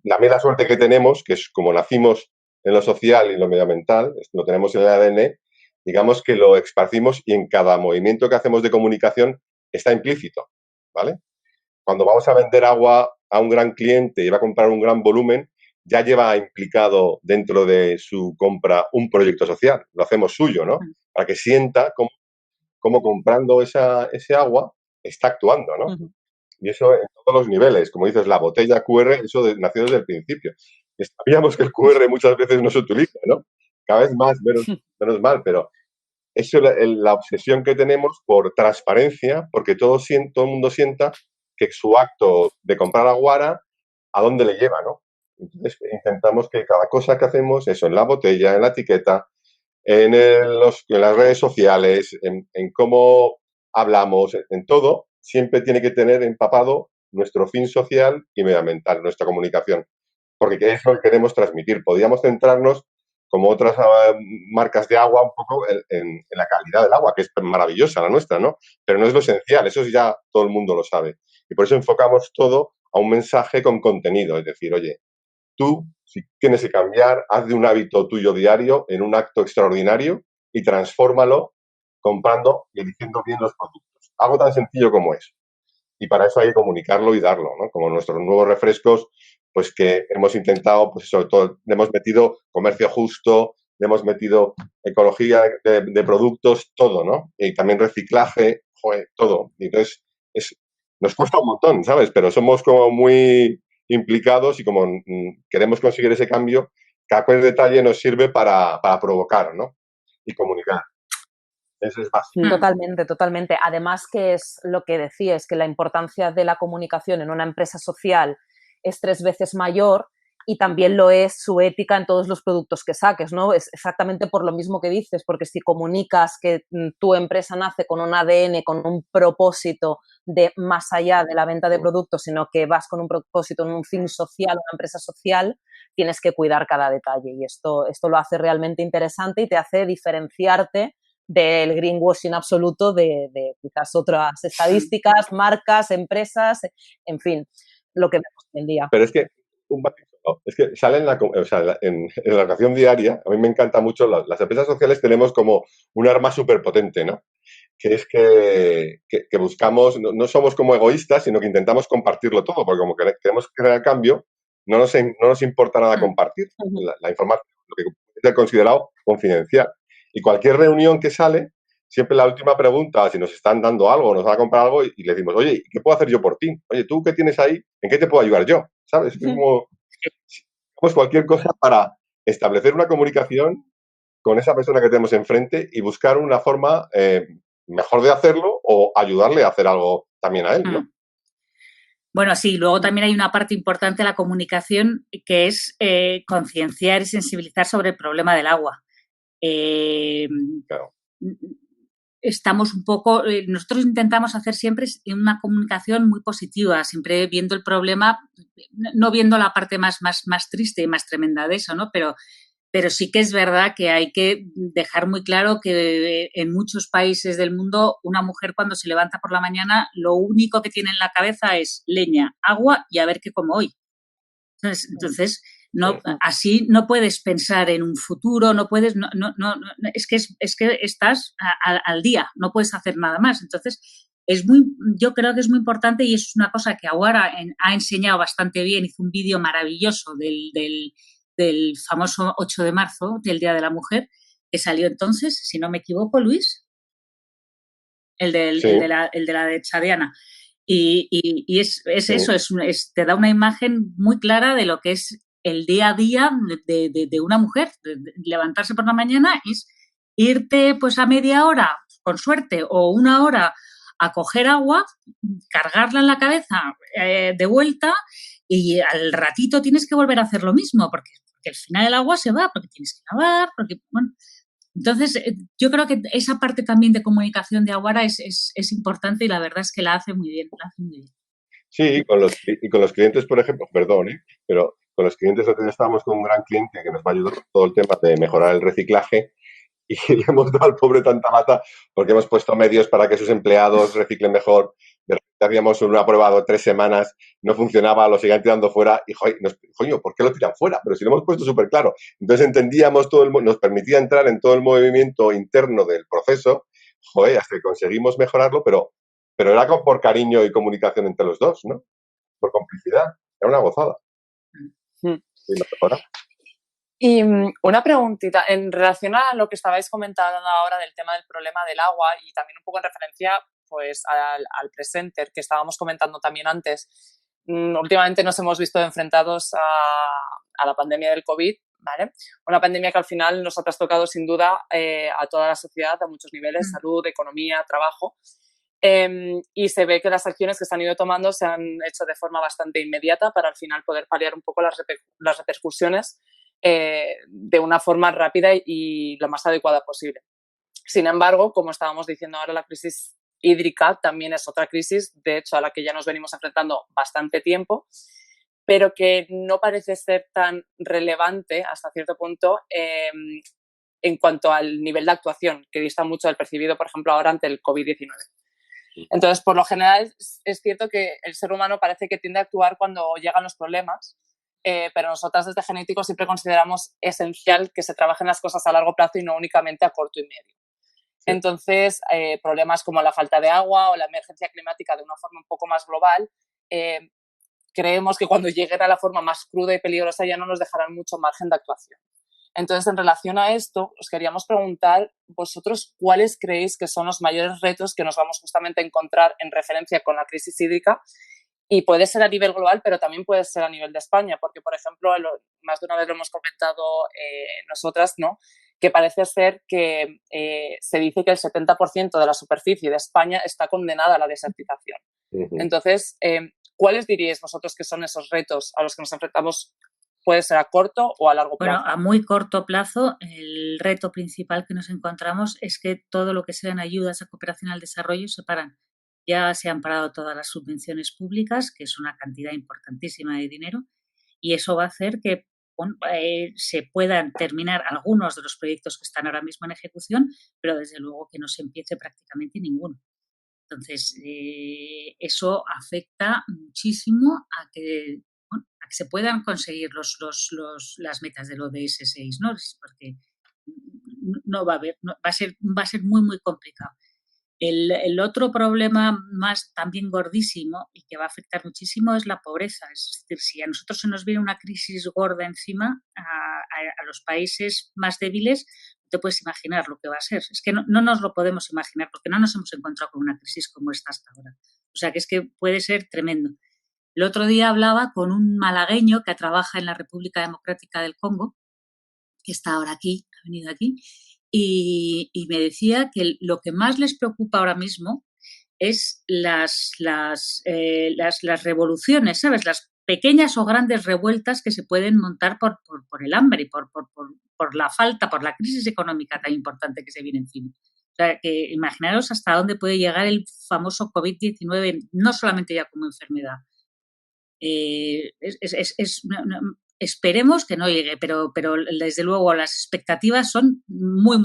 la suerte que tenemos, que es como nacimos en lo social y en lo medioambiental, lo tenemos en el ADN, digamos que lo esparcimos y en cada movimiento que hacemos de comunicación está implícito, ¿vale? Cuando vamos a vender agua a un gran cliente y va a comprar un gran volumen, ya lleva implicado dentro de su compra un proyecto social. Lo hacemos suyo, ¿no? Para que sienta cómo comprando ese agua está actuando, ¿no? Y eso en todos los niveles. Como dices, la botella QR, eso nació desde el principio. Sabíamos que el QR muchas veces no se utiliza, ¿no? Cada vez más, menos mal, pero eso es la obsesión que tenemos por transparencia, porque todo el mundo sienta que su acto de comprar Aguara, ¿a dónde le lleva, no? Entonces, intentamos que cada cosa que hacemos, eso, en la botella, en la etiqueta, en las redes sociales, en cómo hablamos, en todo, siempre tiene que tener empapado nuestro fin social y medioambiental, nuestra comunicación, porque es lo que queremos transmitir. Podríamos centrarnos, como otras marcas de agua, un poco en la calidad del agua, que es maravillosa la nuestra, ¿no? Pero no es lo esencial, eso ya todo el mundo lo sabe. Y por eso enfocamos todo a un mensaje con contenido, es decir, oye, tú, si tienes que cambiar, haz de un hábito tuyo diario en un acto extraordinario y transfórmalo comprando y eligiendo bien los productos. Algo tan sencillo como eso. Y para eso hay que comunicarlo y darlo, ¿no? Como nuestros nuevos refrescos, pues que hemos intentado, pues sobre todo, le hemos metido comercio justo, le hemos metido ecología de productos, todo, ¿no? Y también reciclaje, joder, todo. Y entonces, nos cuesta un montón, ¿sabes? Pero somos como muy implicados y como queremos conseguir ese cambio, cada detalle nos sirve para provocar, ¿no? Y comunicar. Eso es básico. Totalmente, totalmente. Además que es lo que decías, que la importancia de la comunicación en una empresa social es 3 veces mayor y también lo es su ética en todos los productos que saques, ¿no? Es exactamente por lo mismo que dices, porque si comunicas que tu empresa nace con un ADN, con un propósito de más allá de la venta de productos, sino que vas con un propósito en un fin social, una empresa social, tienes que cuidar cada detalle y esto lo hace realmente interesante y te hace diferenciarte del greenwashing absoluto de quizás otras estadísticas, marcas, empresas, en fin, lo que vemos hoy en día. Pero es que es que sale en la relación diaria, a mí me encanta mucho, las empresas sociales tenemos como un arma súper potente, ¿no? Que es que buscamos, no somos como egoístas, sino que intentamos compartirlo todo, porque como queremos crear cambio, no nos importa nada compartir la información, lo que es considerado confidencial. Y cualquier reunión que sale, siempre la última pregunta, si nos están dando algo, nos van a comprar algo, y le decimos, oye, ¿qué puedo hacer yo por ti? Oye, ¿tú qué tienes ahí? ¿En qué te puedo ayudar yo? ¿Sabes? Es como cualquier cosa para establecer una comunicación con esa persona que tenemos enfrente y buscar una forma mejor de hacerlo o ayudarle a hacer algo también a él, ¿no? Bueno, sí, luego también hay una parte importante de la comunicación que es concienciar y sensibilizar sobre el problema del agua. Claro. Estamos un poco, nosotros intentamos hacer siempre una comunicación muy positiva, siempre viendo el problema, no viendo la parte más triste y más tremenda de eso, ¿no? Pero sí que es verdad que hay que dejar muy claro que en muchos países del mundo una mujer cuando se levanta por la mañana lo único que tiene en la cabeza es leña, agua y a ver qué como hoy. Entonces no, así no puedes pensar en un futuro, no puedes, es que estás al día, no puedes hacer nada más. Entonces, yo creo que es muy importante y es una cosa que ahora ha enseñado bastante bien, hizo un vídeo maravilloso del famoso 8 de marzo, del Día de la Mujer, que salió entonces, si no me equivoco, Luis, el de la de Chadiana. Y es eso, te da una imagen muy clara de lo que es el día a día de una mujer. De levantarse por la mañana es irte pues a media hora, con suerte, o una hora a coger agua, cargarla en la cabeza de vuelta y al ratito tienes que volver a hacer lo mismo porque al final el agua se va, porque tienes que lavar, porque, bueno. Entonces, yo creo que esa parte también de comunicación de Aguara es importante y la verdad es que la hace muy bien, Sí, y con los clientes, por ejemplo, perdón, pero con los clientes nosotros estábamos con un gran cliente que nos va a ayudar con todo el tema de mejorar el reciclaje y le hemos dado al pobre tanta lata porque hemos puesto medios para que sus empleados reciclen mejor. Habíamos una prueba de 3 semanas, no funcionaba, lo seguían tirando fuera y, coño, ¿por qué lo tiran fuera? Pero si lo hemos puesto súper claro. Entonces entendíamos nos permitía entrar en todo el movimiento interno del proceso, hasta que conseguimos mejorarlo, pero era por cariño y comunicación entre los dos, ¿no? Por complicidad. Era una gozada. Y lo mejoramos. Y una preguntita, en relación a lo que estabais comentando ahora del tema del problema del agua y también un poco en referencia pues al presenter que estábamos comentando también antes, últimamente nos hemos visto enfrentados a la pandemia del COVID, ¿vale? Una pandemia que al final nos ha trastocado sin duda a toda la sociedad a muchos niveles, salud, economía, trabajo. Y se ve que las acciones que se han ido tomando se han hecho de forma bastante inmediata para al final poder paliar un poco las repercusiones de una forma rápida y lo más adecuada posible. Sin embargo, como estábamos diciendo ahora, la crisis hídrica también es otra crisis, de hecho, a la que ya nos venimos enfrentando bastante tiempo, pero que no parece ser tan relevante hasta cierto punto en cuanto al nivel de actuación, que dista mucho del percibido, por ejemplo, ahora ante el COVID-19. Entonces, por lo general, es cierto que el ser humano parece que tiende a actuar cuando llegan los problemas, pero nosotras desde Genéticos siempre consideramos esencial que se trabajen las cosas a largo plazo y no únicamente a corto y medio. Sí. Entonces, problemas como la falta de agua o la emergencia climática de una forma un poco más global, creemos que cuando lleguen a la forma más cruda y peligrosa ya no nos dejarán mucho margen de actuación. Entonces, en relación a esto, os queríamos preguntar, vosotros, ¿cuáles creéis que son los mayores retos que nos vamos justamente a encontrar en referencia con la crisis hídrica? Y puede ser a nivel global, pero también puede ser a nivel de España, porque, por ejemplo, más de una vez lo hemos comentado nosotras, ¿no? Que parece ser que se dice que el 70% de la superficie de España está condenada a la desertización. Entonces, ¿cuáles diríais vosotros que son esos retos a los que nos enfrentamos? Puede ser a corto o a largo plazo. Bueno, a muy corto plazo, el reto principal que nos encontramos es que todo lo que sean ayudas a cooperación al desarrollo se paran. Ya se han parado todas las subvenciones públicas, que es una cantidad importantísima de dinero, y eso va a hacer que se puedan terminar algunos de los proyectos que están ahora mismo en ejecución, pero desde luego que no se empiece prácticamente ninguno. Entonces, eso afecta muchísimo a que se puedan conseguir las metas del ODS 6, ¿no? Porque no va a haber, va a ser muy, muy complicado. El otro problema más también gordísimo y que va a afectar muchísimo es la pobreza. Es decir, si a nosotros se nos viene una crisis gorda encima, a los países más débiles, no te puedes imaginar lo que va a ser. Es que no nos lo podemos imaginar porque no nos hemos encontrado con una crisis como esta hasta ahora. O sea, que es que puede ser tremendo. El otro día hablaba con un malagueño que trabaja en la República Democrática del Congo, que está ahora aquí, ha venido aquí, y me decía que lo que más les preocupa ahora mismo es las revoluciones, ¿sabes? Las pequeñas o grandes revueltas que se pueden montar por el hambre y por la falta, por la crisis económica tan importante que se viene encima. O sea, que imaginaros hasta dónde puede llegar el famoso COVID-19, no solamente ya como enfermedad. Esperemos que no llegue, pero desde luego las expectativas son muy,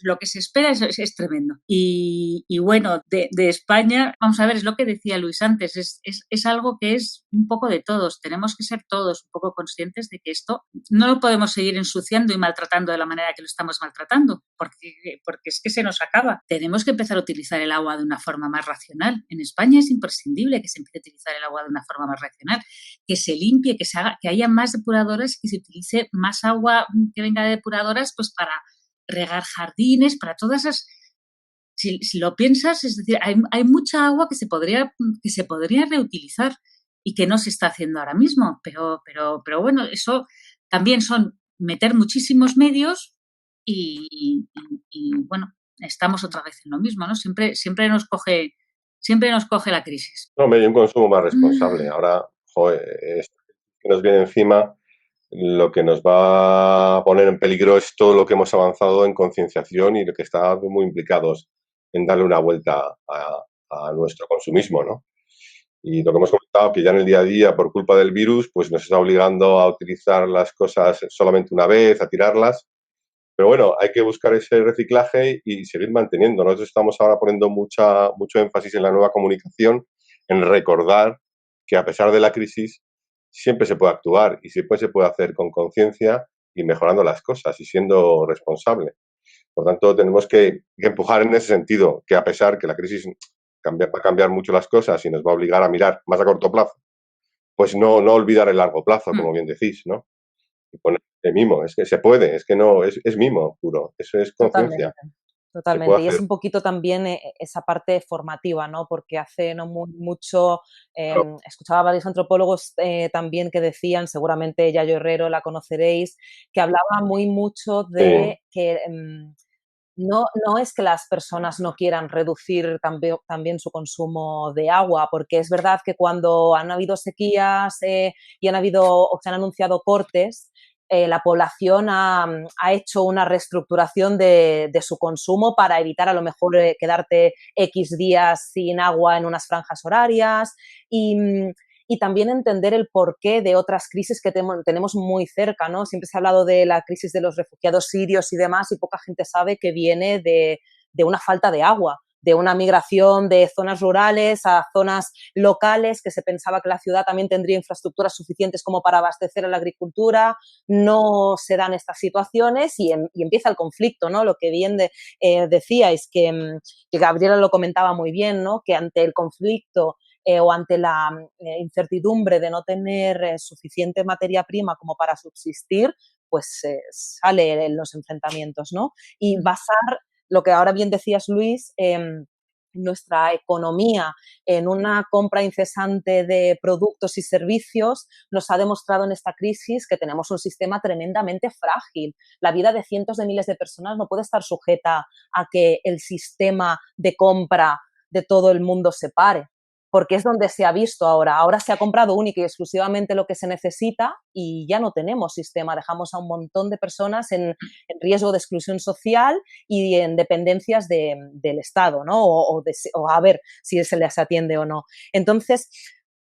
lo que se espera es tremendo. Y bueno, de España, vamos a ver, es lo que decía Luis antes, es algo que es un poco de todos. Tenemos que ser todos un poco conscientes de que esto no lo podemos seguir ensuciando y maltratando de la manera que lo estamos maltratando, porque es que se nos acaba. Tenemos que empezar a utilizar el agua de una forma más racional. En España es imprescindible que se empiece a utilizar el agua de una forma más racional, que se limpie, que haya más depuradoras, que se utilice más agua que venga de depuradoras, pues para regar jardines, para todas esas. Si lo piensas, es decir, hay mucha agua que se podría reutilizar y que no se está haciendo ahora mismo, pero bueno, eso también son meter muchísimos medios y bueno, estamos otra vez en lo mismo, ¿no? Siempre nos coge la crisis. No, hay un consumo más responsable. Ahora, esto que nos viene encima, lo que nos va a poner en peligro es todo lo que hemos avanzado en concienciación y lo que está muy implicados en darle una vuelta a nuestro consumismo, ¿no? Y lo que hemos comentado, que ya en el día a día, por culpa del virus, pues nos está obligando a utilizar las cosas solamente una vez, a tirarlas. Pero bueno, hay que buscar ese reciclaje y seguir manteniendo. Nosotros estamos ahora poniendo mucho énfasis en la nueva comunicación, en recordar que a pesar de la crisis siempre se puede actuar y siempre se puede hacer con conciencia y mejorando las cosas y siendo responsable. Por tanto, tenemos que empujar en ese sentido, que a pesar que la crisis va a cambiar mucho las cosas y nos va a obligar a mirar más a corto plazo, pues no olvidar el largo plazo, como bien decís, ¿no? Y poner de mimo, es que se puede, es que no, es mimo puro, eso es conciencia. Totalmente. Y es un poquito también esa parte formativa, ¿no? Porque hace no mucho escuchaba a varios antropólogos también que decían, seguramente Yayo Herrero la conoceréis, que hablaba muy mucho de que no es que las personas no quieran reducir también su consumo de agua, porque es verdad que cuando han habido sequías y se han anunciado cortes, la población ha hecho una reestructuración de su consumo para evitar a lo mejor quedarte X días sin agua en unas franjas horarias y también entender el porqué de otras crisis que tenemos muy cerca, ¿no? Siempre se ha hablado de la crisis de los refugiados sirios y demás y poca gente sabe que viene de una falta de agua, de una migración de zonas rurales a zonas locales, que se pensaba que la ciudad también tendría infraestructuras suficientes como para abastecer a la agricultura. No se dan estas situaciones y empieza el conflicto, ¿no? Lo que bien decíais, que Gabriela lo comentaba muy bien, ¿no? Que ante el conflicto o ante la incertidumbre de no tener suficiente materia prima como para subsistir, pues salen los enfrentamientos, ¿no? Y basar lo que ahora bien decías, Luis, nuestra economía en una compra incesante de productos y servicios nos ha demostrado en esta crisis que tenemos un sistema tremendamente frágil. La vida de cientos de miles de personas no puede estar sujeta a que el sistema de compra de todo el mundo se pare, porque es donde se ha visto ahora. Ahora se ha comprado única y exclusivamente lo que se necesita y ya no tenemos sistema. Dejamos a un montón de personas en riesgo de exclusión social y en dependencias del Estado, ¿no? O a ver si se les atiende o no. Entonces,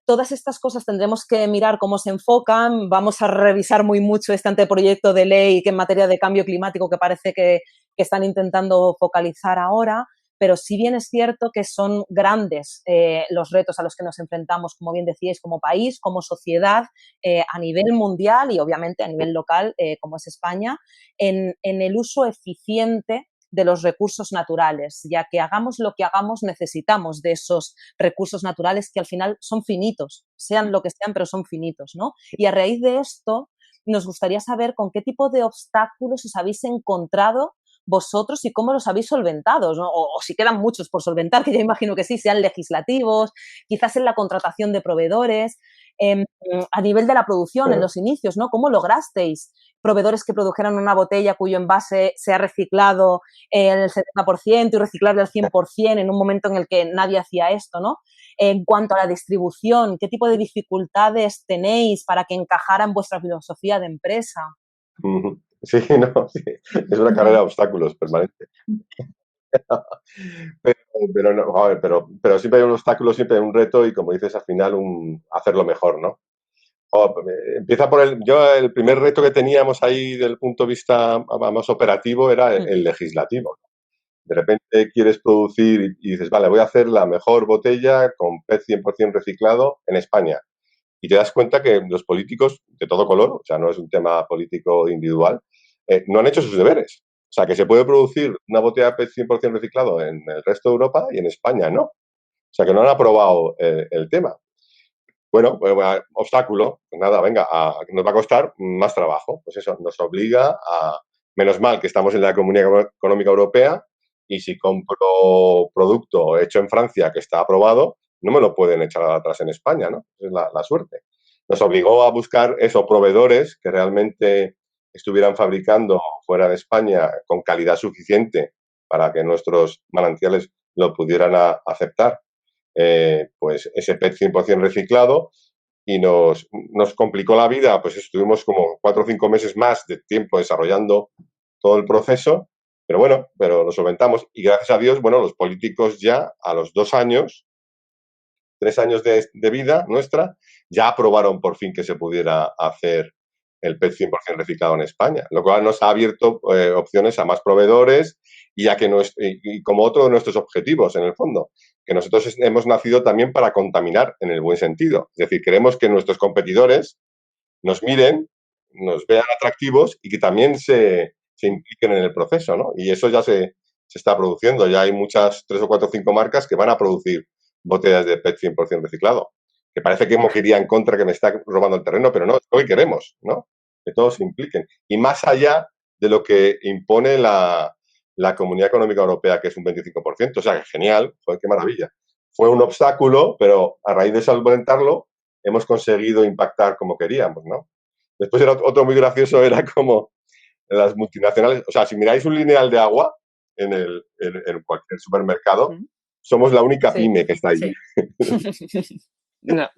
todas estas cosas tendremos que mirar cómo se enfocan. Vamos a revisar muy mucho este anteproyecto de ley que en materia de cambio climático que parece que están intentando focalizar ahora. Pero sí bien es cierto que son grandes los retos a los que nos enfrentamos, como bien decíais, como país, como sociedad, a nivel mundial y obviamente a nivel local, como es España, en el uso eficiente de los recursos naturales, ya que hagamos lo que hagamos, necesitamos de esos recursos naturales que al final son finitos, sean lo que sean, pero son finitos, ¿no? Y a raíz de esto, nos gustaría saber con qué tipo de obstáculos os habéis encontrado vosotros y cómo los habéis solventado, ¿no? O si quedan muchos por solventar, que yo imagino que sí, sean legislativos, quizás en la contratación de proveedores, a nivel de la producción, en los inicios, ¿no? ¿Cómo lograsteis proveedores que produjeran una botella cuyo envase sea reciclado el 70% y reciclable al 100% en un momento en el que nadie hacía esto, ¿no? En cuanto a la distribución, ¿qué tipo de dificultades tenéis para que encajara en vuestra filosofía de empresa? Sí, no, sí. Es una carrera de obstáculos permanente. Pero, no, joder, pero siempre hay un obstáculo, siempre hay un reto y, como dices, al final hacerlo mejor, ¿no? Empieza por el primer reto que teníamos ahí desde el punto de vista más operativo era el legislativo. De repente quieres producir y dices, vale, voy a hacer la mejor botella con PET 100% reciclado en España. Y te das cuenta que los políticos de todo color, o sea, no es un tema político individual, no han hecho sus deberes. O sea, que se puede producir una botella de PET 100% reciclado en el resto de Europa y en España no. O sea, que no han aprobado el tema. Bueno, obstáculo, pues nada, venga, nos va a costar más trabajo. Pues eso, nos obliga a, menos mal que estamos en la Comunidad Económica Europea y si compro producto hecho en Francia que está aprobado, no me lo pueden echar atrás en España, ¿no? Esa es la suerte. Nos obligó a buscar esos proveedores que realmente estuvieran fabricando fuera de España con calidad suficiente para que nuestros manantiales lo pudieran aceptar. Pues ese PET 100% reciclado y nos complicó la vida, pues estuvimos como 4 o 5 meses más de tiempo desarrollando todo el proceso, pero bueno, pero lo solventamos y gracias a Dios, bueno, los políticos ya a los 2 años, 3 años de vida nuestra, ya aprobaron por fin que se pudiera hacer el PET 100% reciclado en España, lo cual nos ha abierto opciones a más proveedores y como otro de nuestros objetivos, en el fondo, que nosotros hemos nacido también para contaminar en el buen sentido. Es decir, queremos que nuestros competidores nos miren, nos vean atractivos y que también se impliquen en el proceso, ¿no? Y eso ya se está produciendo. Ya hay muchas, 3 o 4 o 5 marcas que van a producir botellas de PET 100% reciclado. Que parece que Moquería en contra, que me está robando el terreno, pero no, es lo que queremos, ¿no? Que todos se impliquen. Y más allá de lo que impone la Comunidad Económica Europea, que es un 25%, o sea, genial, joder, qué maravilla. Fue un obstáculo, pero a raíz de solventarlo, hemos conseguido impactar como queríamos, ¿no? Después otro muy gracioso, era como las multinacionales, o sea, si miráis un lineal de agua en cualquier supermercado, somos la única pyme que está ahí. Sí. No.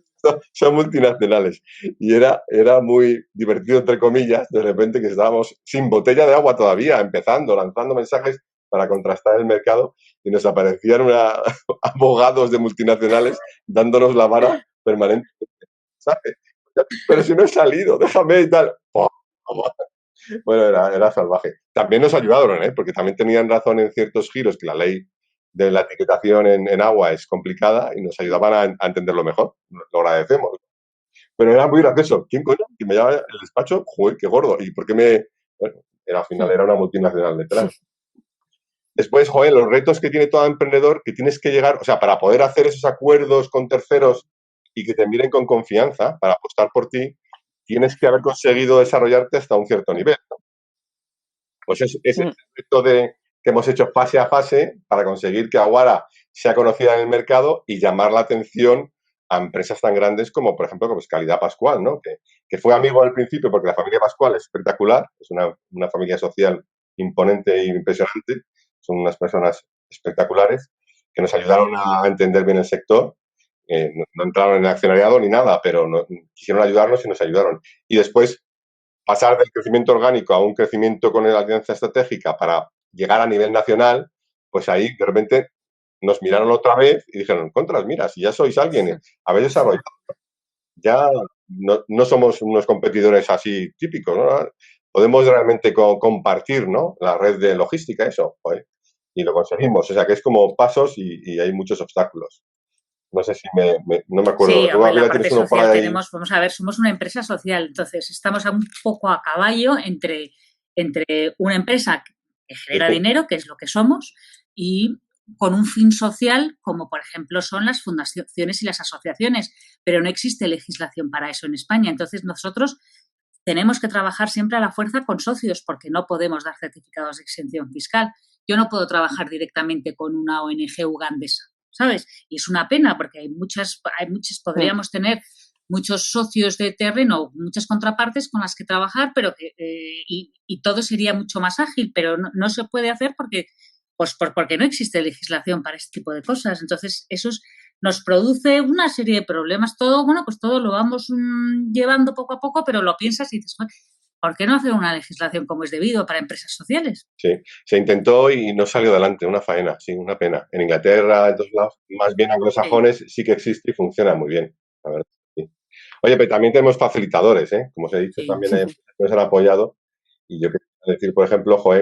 Son multinacionales. Y era muy divertido, entre comillas, de repente que estábamos sin botella de agua todavía, empezando, lanzando mensajes para contrastar el mercado y nos aparecían abogados de multinacionales dándonos la vara permanentemente. ¿Sabes? Pero si no he salido, déjame y tal. Bueno, era salvaje. También nos ayudaron, porque también tenían razón en ciertos giros que la ley de la etiquetación en agua es complicada y nos ayudaban a entenderlo mejor. Lo agradecemos. Pero era muy gracioso. ¿Quién coño? Que me llama el despacho, joder, qué gordo. ¿Y por qué me...? Bueno, al final era una multinacional detrás. Después, joder, los retos que tiene todo emprendedor, que tienes que llegar, o sea, para poder hacer esos acuerdos con terceros y que te miren con confianza para apostar por ti, tienes que haber conseguido desarrollarte hasta un cierto nivel, ¿no? Pues es el reto que hemos hecho fase a fase para conseguir que Aguara sea conocida en el mercado y llamar la atención a empresas tan grandes como, por ejemplo, como Calidad Pascual, ¿no? Que fue amigo al principio porque la familia Pascual es espectacular, es una familia social imponente e impresionante, son unas personas espectaculares que nos ayudaron a entender bien el sector. No entraron en el accionariado ni nada, pero quisieron ayudarnos y nos ayudaron. Y después pasar del crecimiento orgánico a un crecimiento con la alianza estratégica para llegar a nivel nacional, pues ahí de repente nos miraron otra vez y dijeron, contras, mira, si ya sois alguien, habéis desarrollado, ya no somos unos competidores así típicos, ¿no? Podemos realmente compartir, ¿no? La red de logística, eso, joder, y lo conseguimos. O sea, que es como pasos y hay muchos obstáculos. No sé si no me acuerdo. Sí, hombre, la parte social tenemos, vamos a ver, somos una empresa social, entonces estamos un poco a caballo entre una empresa que genera dinero, que es lo que somos, y con un fin social, como por ejemplo son las fundaciones y las asociaciones, pero no existe legislación para eso en España. Entonces nosotros tenemos que trabajar siempre a la fuerza con socios porque no podemos dar certificados de exención fiscal. Yo no puedo trabajar directamente con una ONG ugandesa, ¿sabes? Y es una pena porque hay muchas podríamos tener muchos socios de terreno, muchas contrapartes con las que trabajar, pero y todo sería mucho más ágil, pero no se puede hacer porque no existe legislación para este tipo de cosas. Entonces, eso nos produce una serie de problemas. Todo lo vamos llevando poco a poco, pero lo piensas y dices, ¿por qué no hacer una legislación como es debido para empresas sociales? Sí, se intentó y no salió adelante, una faena, sí, una pena. En Inglaterra, en todos lados, más bien anglosajones, sí que existe y funciona muy bien, la verdad. Sí. Oye, pero también tenemos facilitadores, ¿eh? Como os he dicho, también nos han apoyado. Y yo quería decir, por ejemplo, o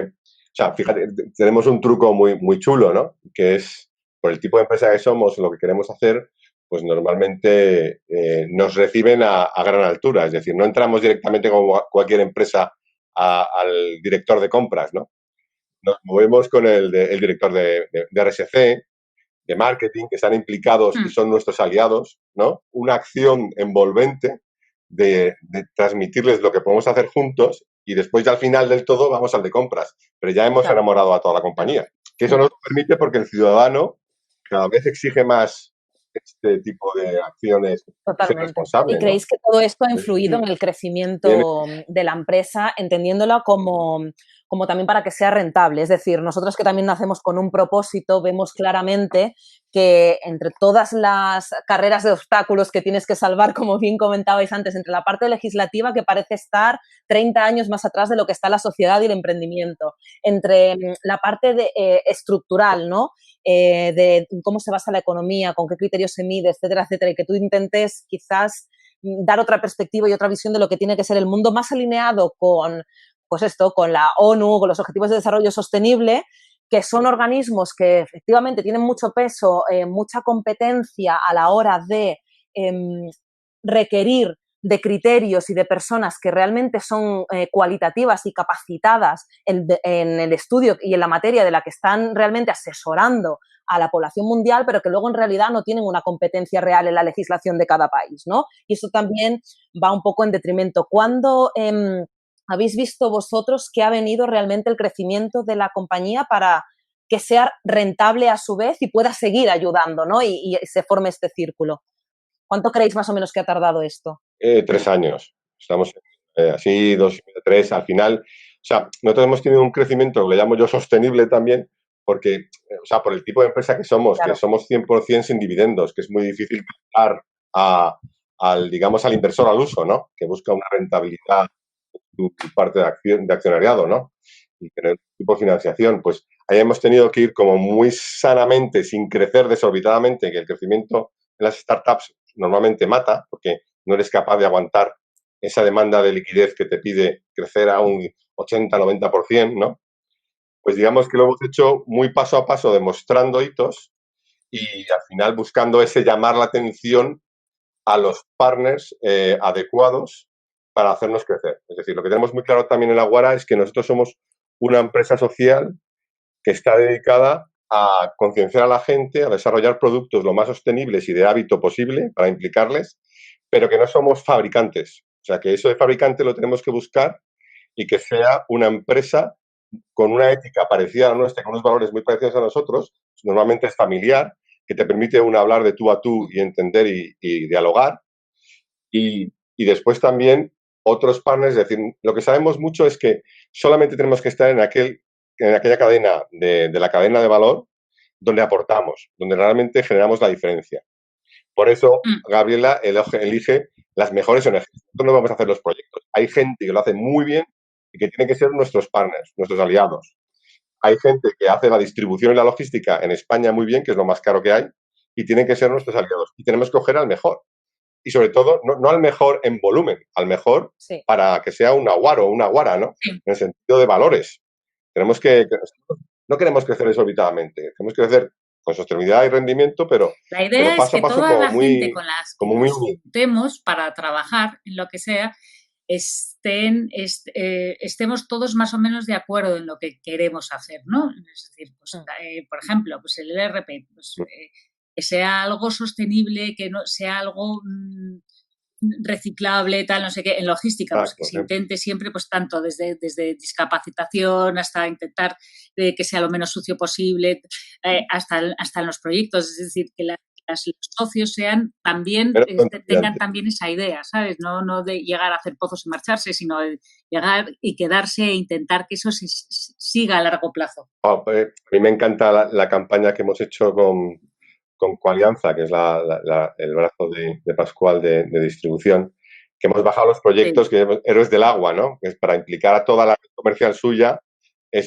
sea, fíjate, tenemos un truco muy, muy chulo, ¿no? Que es, por el tipo de empresa que somos, lo que queremos hacer, pues normalmente nos reciben a gran altura. Es decir, no entramos directamente como cualquier empresa al director de compras, ¿no? Nos movemos con el director de RSC, de marketing, que están implicados y son nuestros aliados, ¿no? Una acción envolvente de transmitirles lo que podemos hacer juntos y después ya al final del todo vamos al de compras. Pero ya hemos enamorado a toda la compañía. Que eso nos permite porque el ciudadano cada vez exige más este tipo de acciones. Totalmente. ¿Y creéis que todo esto ha influido en el crecimiento de la empresa, entendiéndola como también para que sea rentable? Es decir, nosotros que también nacemos con un propósito, vemos claramente que entre todas las carreras de obstáculos que tienes que salvar, como bien comentabais antes, entre la parte legislativa que parece estar 30 años más atrás de lo que está la sociedad y el emprendimiento, entre la parte estructural, ¿no? De cómo se basa la economía, con qué criterios se mide, etcétera, etcétera, y que tú intentes quizás dar otra perspectiva y otra visión de lo que tiene que ser el mundo más alineado con, pues esto, con la ONU, con los Objetivos de Desarrollo Sostenible, que son organismos que efectivamente tienen mucho peso, mucha competencia a la hora de requerir de criterios y de personas que realmente son cualitativas y capacitadas en el estudio y en la materia de la que están realmente asesorando a la población mundial, pero que luego en realidad no tienen una competencia real en la legislación de cada país, ¿no? Y eso también va un poco en detrimento. ¿Cuándo habéis visto vosotros que ha venido realmente el crecimiento de la compañía para que sea rentable a su vez y pueda seguir ayudando, ¿no? Y se forme este círculo? ¿Cuánto creéis más o menos que ha tardado esto? 3 años. Estamos así, 2, 3 al final. O sea, nosotros hemos tenido un crecimiento, que le llamo yo sostenible también, porque, o sea, por el tipo de empresa que somos 100% sin dividendos, que es muy difícil dar al inversor al uso, ¿no? Que busca una rentabilidad tu parte de accionariado, ¿no? Y tener tipo de financiación. Pues ahí hemos tenido que ir como muy sanamente, sin crecer desorbitadamente, que el crecimiento en las startups normalmente mata, porque no eres capaz de aguantar esa demanda de liquidez que te pide crecer a un 80-90%, ¿no? Pues digamos que lo hemos hecho muy paso a paso, demostrando hitos y al final buscando ese llamar la atención a los partners adecuados para hacernos crecer. Es decir, lo que tenemos muy claro también en Aguara es que nosotros somos una empresa social que está dedicada a concienciar a la gente, a desarrollar productos lo más sostenibles y de hábito posible para implicarles, pero que no somos fabricantes. O sea, que eso de fabricante lo tenemos que buscar y que sea una empresa con una ética parecida a la nuestra, con unos valores muy parecidos a nosotros, normalmente es familiar, que te permite hablar de tú a tú y entender y dialogar. Y después también otros partners, es decir, lo que sabemos mucho es que solamente tenemos que estar en aquella cadena de la cadena de valor donde aportamos, donde realmente generamos la diferencia. Por eso, Gabriela elige las mejores ONGs. Nosotros no vamos a hacer los proyectos. Hay gente que lo hace muy bien y que tiene que ser nuestros partners, nuestros aliados. Hay gente que hace la distribución y la logística en España muy bien, que es lo más caro que hay, y tienen que ser nuestros aliados. Y tenemos que coger al mejor. Y sobre todo, no al mejor en volumen, al mejor para que sea un aguaro o una aguara, ¿no? En el sentido de valores. Tenemos no queremos crecer desorbitadamente, queremos crecer con sostenibilidad y rendimiento, pero la idea paso es que a paso toda la gente con las que nos juntemos para trabajar en lo que sea, estemos todos más o menos de acuerdo en lo que queremos hacer, ¿no? Es decir, pues, por ejemplo, pues el ERP, pues, que sea algo sostenible, que no sea algo reciclable, tal, no sé qué, en logística, pues que se intente siempre, pues tanto desde discapacitación hasta intentar que sea lo menos sucio posible, hasta en los proyectos, es decir, que los socios sean también, tengan también esa idea, ¿sabes? No de llegar a hacer pozos y marcharse, sino de llegar y quedarse e intentar que eso se siga a largo plazo. A mí me encanta la campaña que hemos hecho con Coalianza, que es el brazo de Pascual de distribución, que hemos bajado los proyectos, que Héroes del Agua, ¿no? Que es para implicar a toda la red comercial suya,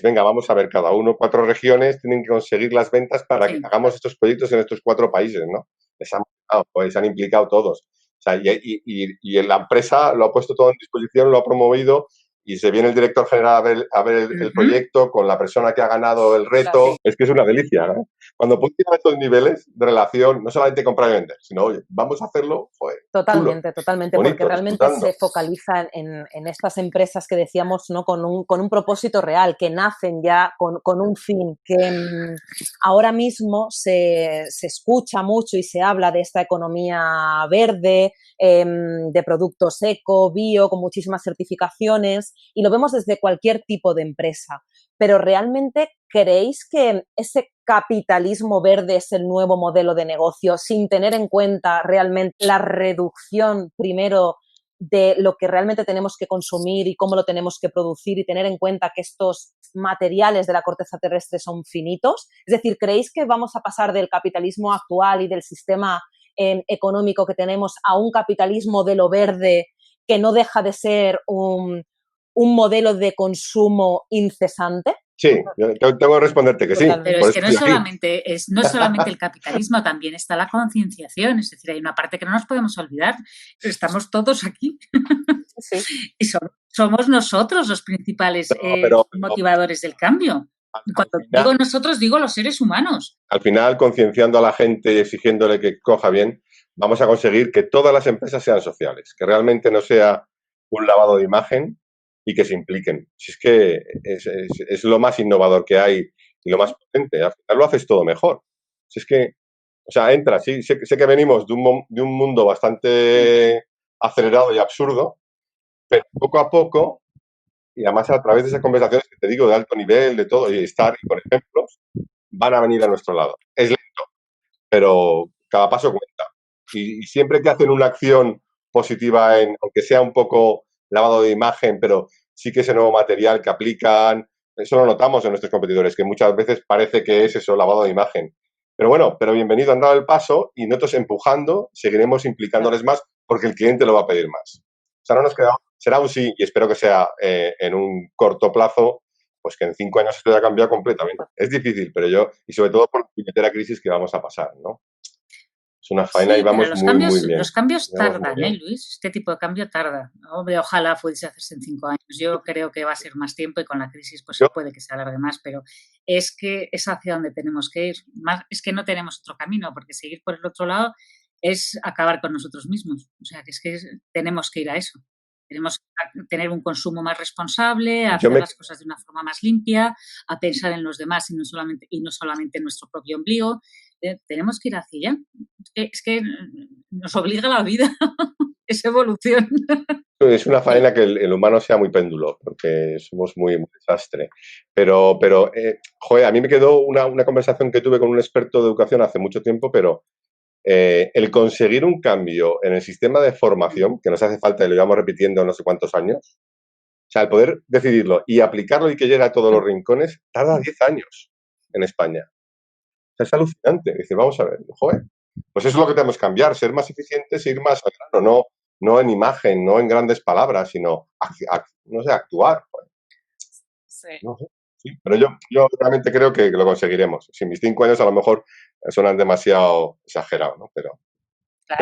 venga, vamos a ver, cada uno, 4 regiones tienen que conseguir las ventas para que hagamos estos proyectos en estos 4 países, ¿no? Se han implicado todos. O sea, y la empresa lo ha puesto todo en disposición, lo ha promovido, y se viene el director general a ver el proyecto con la persona que ha ganado el reto. Claro. Es que es una delicia, ¿no? Cuando puedes llegar a estos niveles de relación, no solamente comprar y vender, sino, oye, vamos a hacerlo, joder. Totalmente, chulo, totalmente, bonito, porque realmente se focaliza en estas empresas que decíamos, ¿no? Con un propósito real, que nacen ya con un fin, que ahora mismo se escucha mucho y se habla de esta economía verde, de productos eco, bio, con muchísimas certificaciones, y lo vemos desde cualquier tipo de empresa. Pero ¿realmente creéis que ese capitalismo verde es el nuevo modelo de negocio, sin tener en cuenta realmente la reducción, primero, de lo que realmente tenemos que consumir y cómo lo tenemos que producir, y tener en cuenta que estos materiales de la corteza terrestre son finitos? Es decir, ¿creéis que vamos a pasar del capitalismo actual y del sistema económico que tenemos a un capitalismo de lo verde, que no deja de ser un modelo de consumo incesante? Sí, tengo que responderte que sí. Pero es que no solamente el capitalismo, también está la concienciación. Es decir, hay una parte que no nos podemos olvidar. Estamos todos aquí. Sí. Y somos nosotros los principales motivadores del cambio. Cuando digo nosotros, digo los seres humanos. Al final, concienciando a la gente y exigiéndole que coja bien, vamos a conseguir que todas las empresas sean sociales, que realmente no sea un lavado de imagen, y que se impliquen. Si es que es lo más innovador que hay y lo más potente. Al final lo haces todo mejor. Si es que, o sea, entra, sí, sé que venimos de un mundo bastante acelerado y absurdo, pero poco a poco, y además a través de esas conversaciones que te digo de alto nivel, de todo, y estar y con ejemplos, van a venir a nuestro lado. Es lento, pero cada paso cuenta. Y siempre que hacen una acción positiva, aunque sea un poco lavado de imagen, pero sí que ese nuevo material que aplican, eso lo notamos en nuestros competidores, que muchas veces parece que es eso, lavado de imagen. Pero bueno, bienvenido, han dado el paso, y nosotros empujando, seguiremos implicándoles más, porque el cliente lo va a pedir más. O sea, no nos queda, será un sí, y espero que sea en un corto plazo, pues que en 5 años esto haya cambiado completamente. Es difícil, pero y sobre todo por la primera crisis que vamos a pasar, ¿no? Es una faena, y vamos muy bien. Los cambios tardan, Luis. Este tipo de cambio tarda. Ojalá pudiese hacerse en 5 años. Yo creo que va a ser más tiempo, y con la crisis pues puede que se alargue más, pero es que es hacia donde tenemos que ir. Es que no tenemos otro camino, porque seguir por el otro lado es acabar con nosotros mismos. O sea, que tenemos que ir a eso. Tenemos que tener un consumo más responsable, a hacer las cosas de una forma más limpia, a pensar en los demás y no solamente en nuestro propio ombligo. Tenemos que ir hacia allá. Es que nos obliga la vida, es evolución. Es una faena que el humano sea muy péndulo, porque somos muy desastre. Pero joder, a mí me quedó una conversación que tuve con un experto de educación hace mucho tiempo, pero el conseguir un cambio en el sistema de formación, que nos hace falta y lo llevamos repitiendo no sé cuántos años, o sea, el poder decidirlo y aplicarlo y que llegue a todos los rincones, tarda 10 años en España. O sea, es alucinante. Dice, vamos a ver, joder, pues eso es lo que tenemos que cambiar, ser más eficientes, ir más al grano, no en imagen, no en grandes palabras, sino, no sé, actuar. Joder. Sí. No sé. Sí, pero yo realmente creo que lo conseguiremos. Si mis 5 años a lo mejor suenan demasiado exagerados, ¿no? Pero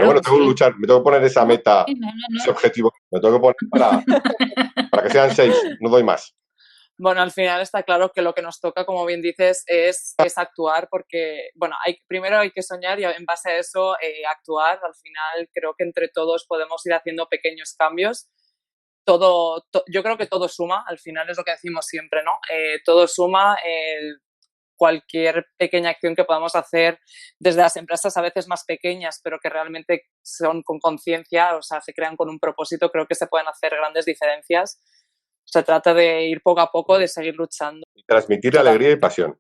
bueno, tengo que luchar, me tengo que poner esa meta, ese objetivo, me tengo que poner para que sean 6, no doy más. Bueno, al final está claro que lo que nos toca, como bien dices, es actuar, porque, bueno, primero hay que soñar y en base a eso actuar. Al final creo que entre todos podemos ir haciendo pequeños cambios. Yo creo que todo suma, al final es lo que decimos siempre, ¿no? Todo suma, cualquier pequeña acción que podamos hacer desde las empresas a veces más pequeñas, pero que realmente son con conciencia, o sea, se crean con un propósito, creo que se pueden hacer grandes diferencias. Se trata de ir poco a poco, de seguir luchando. Transmitir alegría y pasión.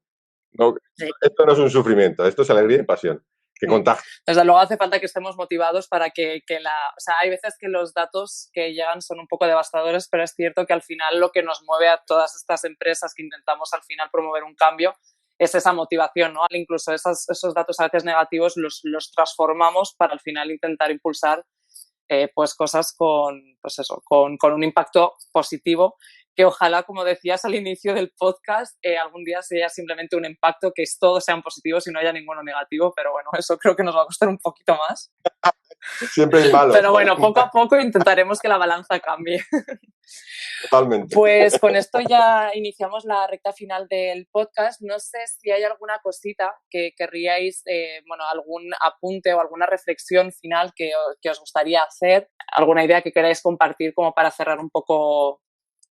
No, esto no es un sufrimiento, esto es alegría y pasión. Que contagia. Desde luego hace falta que estemos motivados para que o sea, hay veces que los datos que llegan son un poco devastadores, pero es cierto que al final lo que nos mueve a todas estas empresas que intentamos al final promover un cambio es esa motivación, ¿no? Incluso esos datos a veces negativos los transformamos para al final intentar impulsar pues cosas con un impacto positivo, que ojalá, como decías al inicio del podcast, algún día sea simplemente un impacto, que todos sean positivos y no haya ninguno negativo, pero bueno, eso creo que nos va a costar un poquito más. Siempre hay malos. Pero bueno, poco a poco intentaremos que la balanza cambie. Totalmente. Pues con esto ya iniciamos la recta final del podcast. No sé si hay alguna cosita que querríais, algún apunte o alguna reflexión final que os gustaría hacer, alguna idea que queráis compartir como para cerrar un poco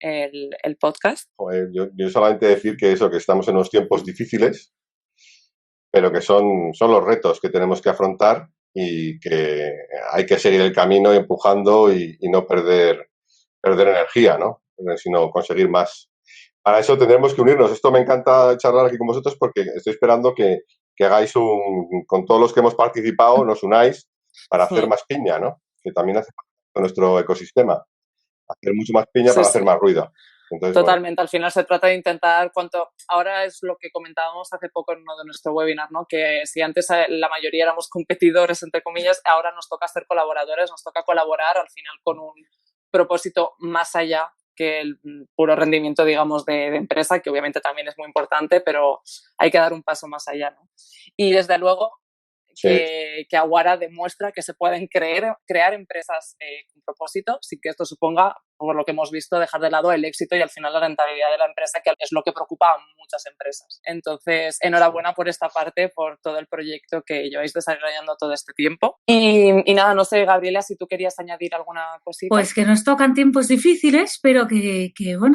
el podcast. Joder, yo solamente decir que estamos en unos tiempos difíciles, pero que son los retos que tenemos que afrontar y que hay que seguir el camino empujando y no perder energía, ¿no? Sino conseguir más. Para eso tendremos que unirnos. Esto me encanta charlar aquí con vosotros porque estoy esperando que hagáis con todos los que hemos participado, nos unáis para hacer más piña, ¿no? Que también hace parte de nuestro ecosistema. Hacer mucho más piña para hacer más ruido. Entonces, totalmente, bueno. Al final se trata de intentar ahora es lo que comentábamos hace poco en uno de nuestro webinar, ¿no? Que si antes la mayoría éramos competidores, entre comillas, ahora nos toca ser colaboradores, nos toca colaborar al final con un propósito más allá que el puro rendimiento, digamos, de empresa, que obviamente también es muy importante, pero hay que dar un paso más allá, ¿no? Y desde luego que Aguara demuestra que se pueden crear empresas con propósito, sin que esto suponga, por lo que hemos visto, dejar de lado el éxito y al final la rentabilidad de la empresa, que es lo que preocupa a muchas empresas. Entonces, enhorabuena por esta parte, por todo el proyecto que lleváis desarrollando todo este tiempo. Y nada, no sé, Gabriela, si tú querías añadir alguna cosita. Pues que nos tocan tiempos difíciles, pero que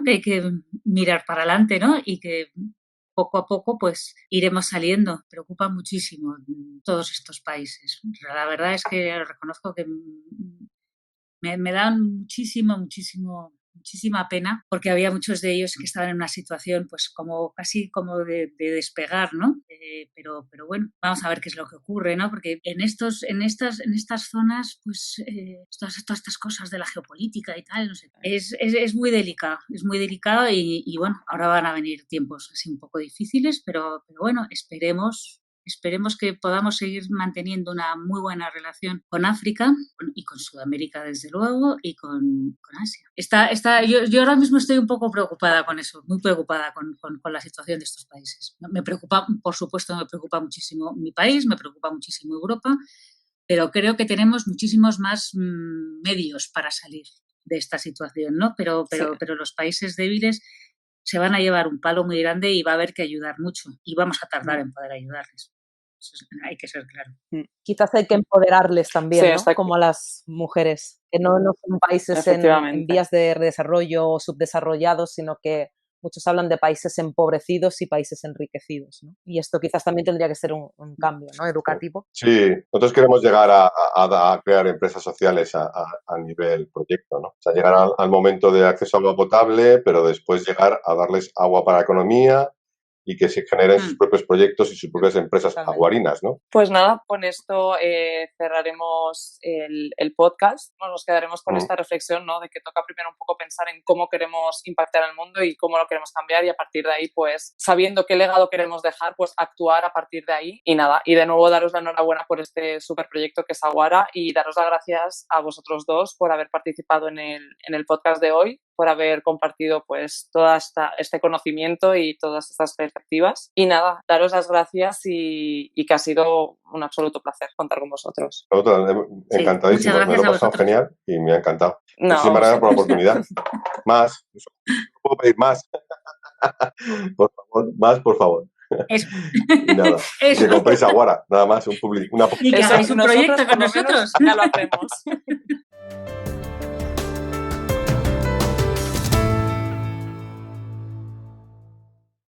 hay que mirar para adelante, ¿no? Y que poco a poco pues iremos saliendo. Preocupa muchísimo todos estos países. La verdad es que reconozco que me dan muchísima pena, porque había muchos de ellos que estaban en una situación pues casi como de despegar, ¿no? Pero bueno, vamos a ver qué es lo que ocurre, ¿no? Porque en estas zonas pues todas estas cosas de la geopolítica y tal, no sé, es muy delicado, y bueno, ahora van a venir tiempos así un poco difíciles, pero bueno, esperemos que podamos seguir manteniendo una muy buena relación con África y con Sudamérica, desde luego, y con Asia. Yo ahora mismo estoy un poco preocupada con eso, muy preocupada con la situación de estos países. Me preocupa, por supuesto, muchísimo mi país, me preocupa muchísimo Europa, pero creo que tenemos muchísimos más medios para salir de esta situación, ¿no? Pero los países débiles se van a llevar un palo muy grande y va a haber que ayudar mucho y vamos a tardar en poder ayudarles. Eso hay que ser claro. Quizás hay que empoderarles también, ¿no? Como a las mujeres, que no son países en vías de desarrollo o subdesarrollados, sino que muchos hablan de países empobrecidos y países enriquecidos, ¿no? Y esto quizás también tendría que ser un cambio, ¿no? Educativo. Sí, nosotros queremos llegar a crear empresas sociales a nivel proyecto, ¿no? O sea, llegar al momento de acceso a agua potable, pero después llegar a darles agua para la economía y que se generen sus propios proyectos y sus propias empresas aguarinas, ¿no? Pues nada, con esto cerraremos el podcast. Nos quedaremos con esta reflexión, ¿no? De que toca primero un poco pensar en cómo queremos impactar el mundo y cómo lo queremos cambiar, y a partir de ahí, pues, sabiendo qué legado queremos dejar, pues actuar a partir de ahí. Y nada, y de nuevo daros la enhorabuena por este súper proyecto que es Aguara, y daros las gracias a vosotros dos por haber participado en el podcast de hoy, por haber compartido pues todo este conocimiento y todas estas perspectivas. Y nada, daros las gracias y que ha sido un absoluto placer contar con vosotros. Encantadísimo, me lo he pasado genial y me ha encantado. Muchísimas gracias por la oportunidad. Más, puedo pedir más. Por favor, más, por favor. Eso. Y nada, que compréis Aguara, nada más, y que hagáis un proyecto con nosotros. Ya lo hacemos.